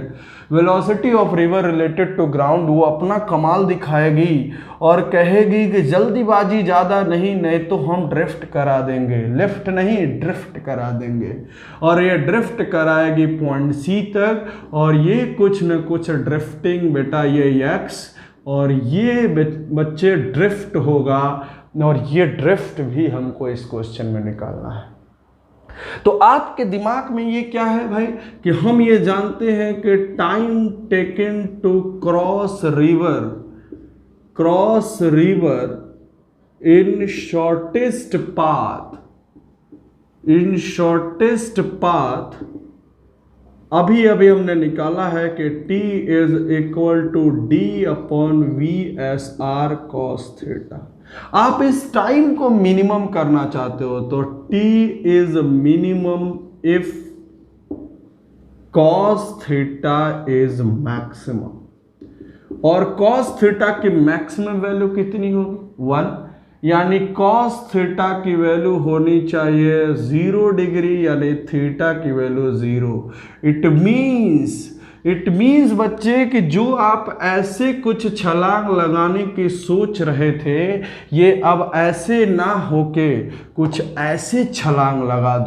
velocity of river related to ground, वो अपना कमाल दिखाएगी और कहेगी कि जल्दीबाजी ज़्यादा नहीं तो हम ड्रिफ्ट करा देंगे, लिफ्ट नहीं ड्रिफ्ट करा देंगे, और ये ड्रिफ्ट कराएगी पॉइंट C तक, और ये कुछ न कुछ ड्रिफ्टिंग बेटा ये x, और ये बच्चे ड्रिफ्ट होगा और ये ड्रिफ्ट भी हमको इस क्वेश्चन में निकालना है। तो आपके दिमाग में ये क्या है भाई कि हम ये जानते हैं कि time taken to cross river in shortest path अभी हमने निकाला है कि t is equal to D upon V S R cos theta. आप इस टाइम को मिनिमम करना चाहते हो तो t is minimum if cos theta is maximum. और कॉस थीटा की मैक्सिमम वैल्यू कितनी होगी 1, यानी कॉस थीटा की वैल्यू होनी चाहिए 0 डिग्री, यानी थीटा की वैल्यू 0। इट मीन्स बच्चे कि जो आप ऐसे कुछ छलांग लगाने की सोच रहे थे ये अब ऐसे ना होके कुछ ऐसे छलांग लगा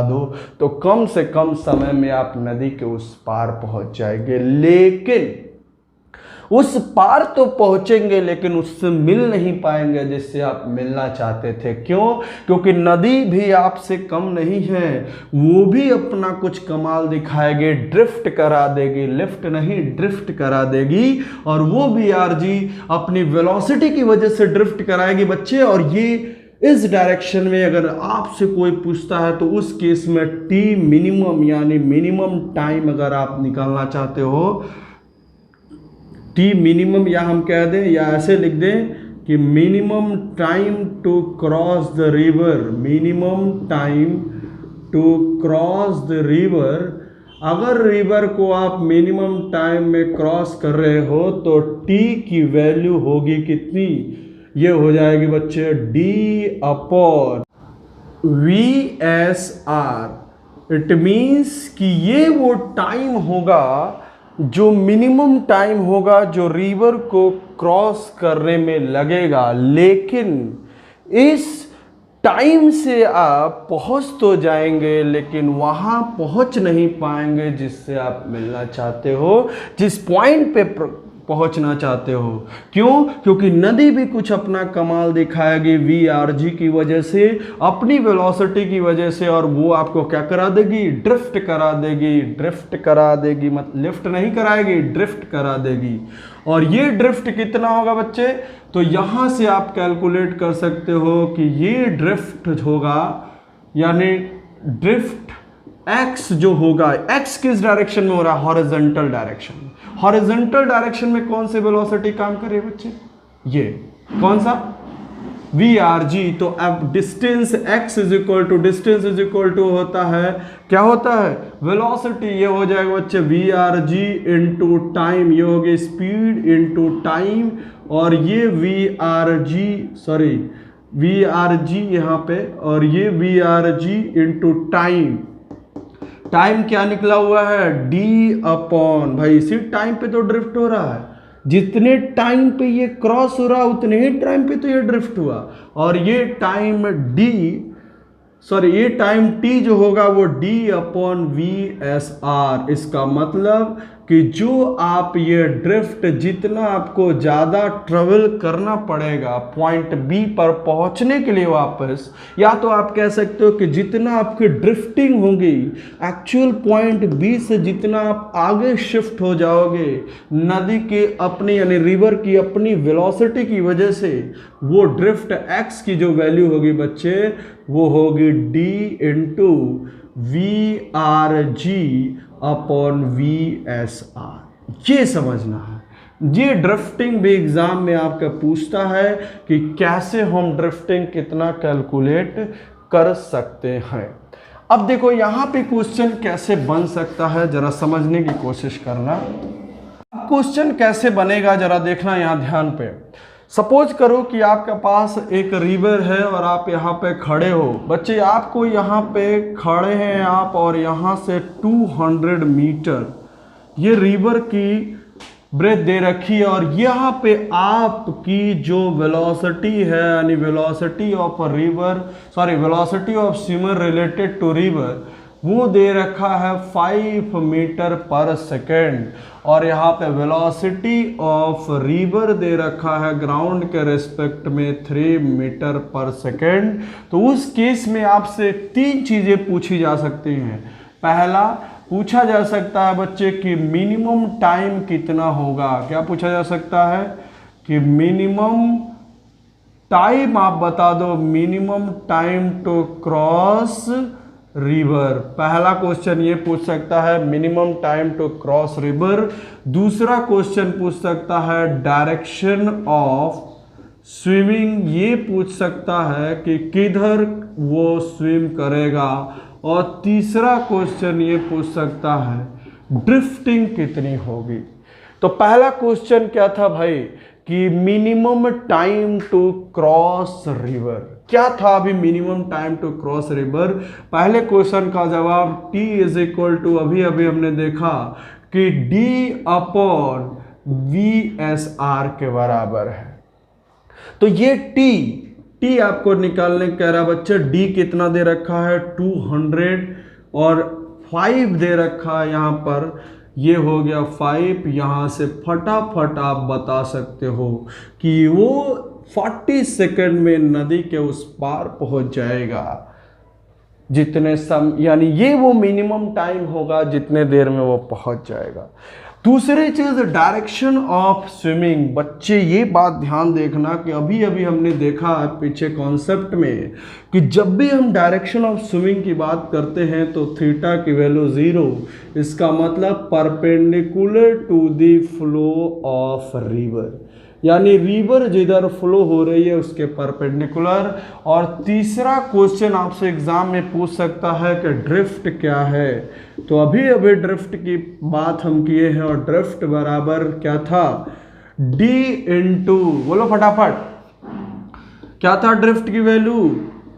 दो तो कम से कम समय में आप नदी के उस पार पहुंच जाएंगे। लेकिन उस पार तो पहुंचेंगे लेकिन उससे मिल नहीं पाएंगे जिससे आप मिलना चाहते थे। क्यों? क्योंकि नदी भी आपसे कम नहीं है, वो भी अपना कुछ कमाल दिखाएगी, ड्रिफ्ट करा देगी, लिफ्ट नहीं ड्रिफ्ट करा देगी। और वो भी आरजी अपनी वेलोसिटी की वजह से ड्रिफ्ट कराएगी बच्चे। और ये इस डायरेक्शन में अगर आपसे कोई पूछता है तो उस केस में टी मिनिमम यानी मिनिमम टाइम अगर आप निकालना चाहते हो, टी मिनिमम या हम कह दें या ऐसे लिख दें कि minimum time to cross the river. अगर रिवर को आप मिनिमम टाइम में क्रॉस कर रहे हो तो टी की वैल्यू होगी कितनी? ये हो जाएगी बच्चे D upon V S are. It means कि ये वो टाइम होगा जो मिनिमम टाइम होगा जो रिवर को क्रॉस करने में लगेगा। लेकिन इस टाइम से आप पहुंच तो जाएंगे लेकिन वहां पहुंच नहीं पाएंगे जिससे आप मिलना चाहते हो, जिस पॉइंट पे पहुंचना चाहते हो। क्यों? क्योंकि नदी भी कुछ अपना कमाल दिखाएगी वी आर जी की वजह से, अपनी वेलोसिटी की वजह से, और वो आपको क्या करा देगी? ड्रिफ्ट करा देगी। मतलब लिफ्ट नहीं कराएगी, ड्रिफ्ट करा देगी। और ये ड्रिफ्ट कितना होगा बच्चे? तो यहां से आप कैलकुलेट कर सकते हो कि ये ड्रिफ्ट होगा, यानी ड्रिफ्ट x जो होगा, x किस डायरेक्शन में हो रहा है? Horizontal direction. हॉरिजॉन्टल डायरेक्शन में कौन से वेलोसिटी काम कर रही है बच्चे? ये कौन सा? V R G. तो अब distance x is equal to होता है, क्या होता है? वेलोसिटी। ये हो जाएगा बच्चे V R G into time, ये होगी स्पीड इंटू टाइम। और ये वी आर जी यहाँ पे, और ये V R G into time क्या निकला हुआ है? डी अपॉन, भाई इसी टाइम पे तो ड्रिफ्ट हो रहा है, जितने टाइम पे ये क्रॉस हो रहा है उतने ही टाइम पे तो ये ड्रिफ्ट हुआ। और ये टाइम टी जो होगा वो D upon V S are. इसका मतलब कि जो आप ये ड्रिफ्ट, जितना आपको ज़्यादा ट्रेवल करना पड़ेगा पॉइंट बी पर पहुंचने के लिए वापस, या तो आप कह सकते हो कि जितना आपकी ड्रिफ्टिंग होगी एक्चुअल पॉइंट बी से, जितना आप आगे शिफ्ट हो जाओगे नदी के अपनी यानी रिवर की अपनी वेलोसिटी की वजह से, वो ड्रिफ्ट एक्स की जो वैल्यू होगी बच्चे वो होगी D into V R G upon V S R. ये समझना है। ये ड्रिफ्टिंग भी एग्जाम में आपका पूछता है कि कैसे हम ड्रिफ्टिंग कितना कैलकुलेट कर सकते हैं। अब देखो यहां पे क्वेश्चन कैसे बन सकता है, जरा समझने की कोशिश करना। क्वेश्चन कैसे बनेगा जरा देखना यहां ध्यान पे। सपोज करो कि आपके पास एक रिवर है और आप यहाँ पे खड़े हो बच्चे, आपको यहाँ पे खड़े हैं आप, और यहाँ से 200 मीटर ये रिवर की ब्रेथ दे रखी है, और यहाँ पे आपकी जो वेलोसिटी है यानी velocity of swimmer related to river, वो दे रखा है 5 मीटर पर सेकेंड, और यहाँ पे वेलोसिटी ऑफ रिवर दे रखा है ग्राउंड के रेस्पेक्ट में 3 मीटर पर सेकेंड। तो उस केस में आपसे 3 चीजें पूछी जा सकती हैं। पहला पूछा जा सकता है बच्चे कि मिनिमम टाइम कितना होगा। क्या पूछा जा सकता है कि मिनिमम टाइम आप बता दो, minimum time to cross river. पहला क्वेश्चन ये पूछ सकता है minimum time to cross river. दूसरा क्वेश्चन पूछ सकता है डायरेक्शन ऑफ स्विमिंग, ये पूछ सकता है कि किधर वो स्विम करेगा। और तीसरा क्वेश्चन ये पूछ सकता है ड्रिफ्टिंग कितनी होगी। तो पहला क्वेश्चन क्या था भाई कि minimum time to cross river क्या था। अभी minimum time to cross river, पहले क्वेश्चन का जवाब t इज इक्वल टू अभी हमने देखा कि d अपॉन VSR के बराबर है। तो ये t आपको निकालने कह रहा बच्चे। d कितना दे रखा है 200 और 5 दे रखा है यहाँ पर, ये हो गया 5। यहाँ से फटाफट आप बता सकते हो कि वो 40 सेकंड में नदी के उस पार पहुंच जाएगा। जितने यानी ये वो मिनिमम टाइम होगा जितने देर में वो पहुंच जाएगा। दूसरी चीज डायरेक्शन ऑफ स्विमिंग। बच्चे ये बात ध्यान देखना कि अभी हमने देखा है पीछे कॉन्सेप्ट में कि जब भी हम डायरेक्शन ऑफ स्विमिंग की बात करते हैं तो थीटा की वैल्यू 0, इसका मतलब perpendicular to the flow of river, यानी रिवर जिधर फ्लो हो रही है उसके परपेंडिकुलर। और तीसरा क्वेश्चन आपसे एग्जाम में पूछ सकता है कि ड्रिफ्ट क्या है। तो अभी ड्रिफ्ट की बात हम किए हैं और ड्रिफ्ट बराबर क्या था d इंटू, बोलो फटाफट क्या था ड्रिफ्ट की वैल्यू।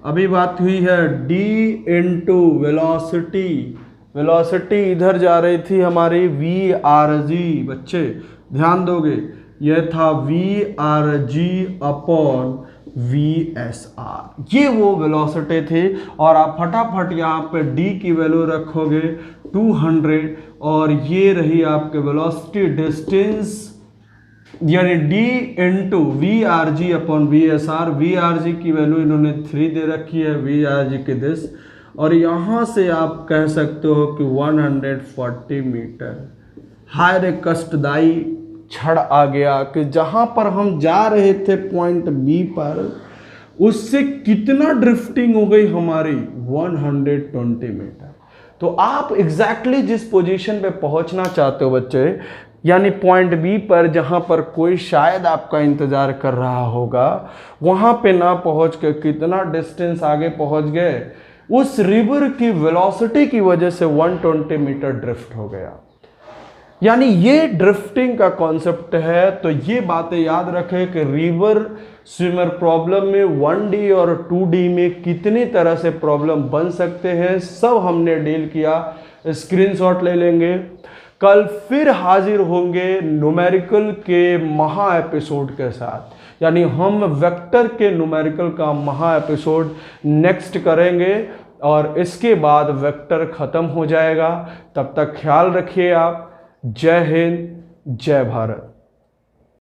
अभी बात हुई है d इंटू वेलोसिटी। वेलोसिटी इधर जा रही थी हमारी VRG। बच्चे ध्यान दोगे, यह था VRG अपॉन VSR, ये वो वेलोसिटी थी। और आप फटाफट यहाँ पे d की वैल्यू रखोगे 200 और ये रही आपके वेलोसिटी डिस्टेंस, यानी d into VRG upon VSR। VRG की वैल्यू इन्होंने 3 दे रखी है, VRG की दिस, और यहाँ से आप कह सकते हो कि 140 मीटर। हाय रे कष्टदायी क्षण आ गया कि जहां पर हम जा रहे थे पॉइंट B पर, उससे कितना ड्रिफ्टिंग हो गई हमारी 120 मीटर। तो आप एग्जैक्टली जिस पोजीशन पे पहुंचना चाहते हो बच्चे, यानी पॉइंट B पर जहां पर कोई शायद आपका इंतजार कर रहा होगा, वहां पे ना पहुंच के कितना डिस्टेंस आगे पहुंच गए, उस रिवर की वेलोसिटी की वजह से 120 मीटर ड्रिफ्ट हो गया। यानी ये ड्रिफ्टिंग का कॉन्सेप्ट है। तो ये बातें याद रखें कि रिवर स्विमर प्रॉब्लम में 1D और 2D में कितनी तरह से प्रॉब्लम बन सकते हैं, सब हमने डील किया। स्क्रीनशॉट ले लेंगे। कल फिर हाजिर होंगे न्यूमेरिकल के महा एपिसोड के साथ, यानी हम वेक्टर के न्यूमेरिकल का महा एपिसोड नेक्स्ट करेंगे और इसके बाद वेक्टर खत्म हो जाएगा। तब तक ख्याल रखिए आप। जय हिंद, जय भारत।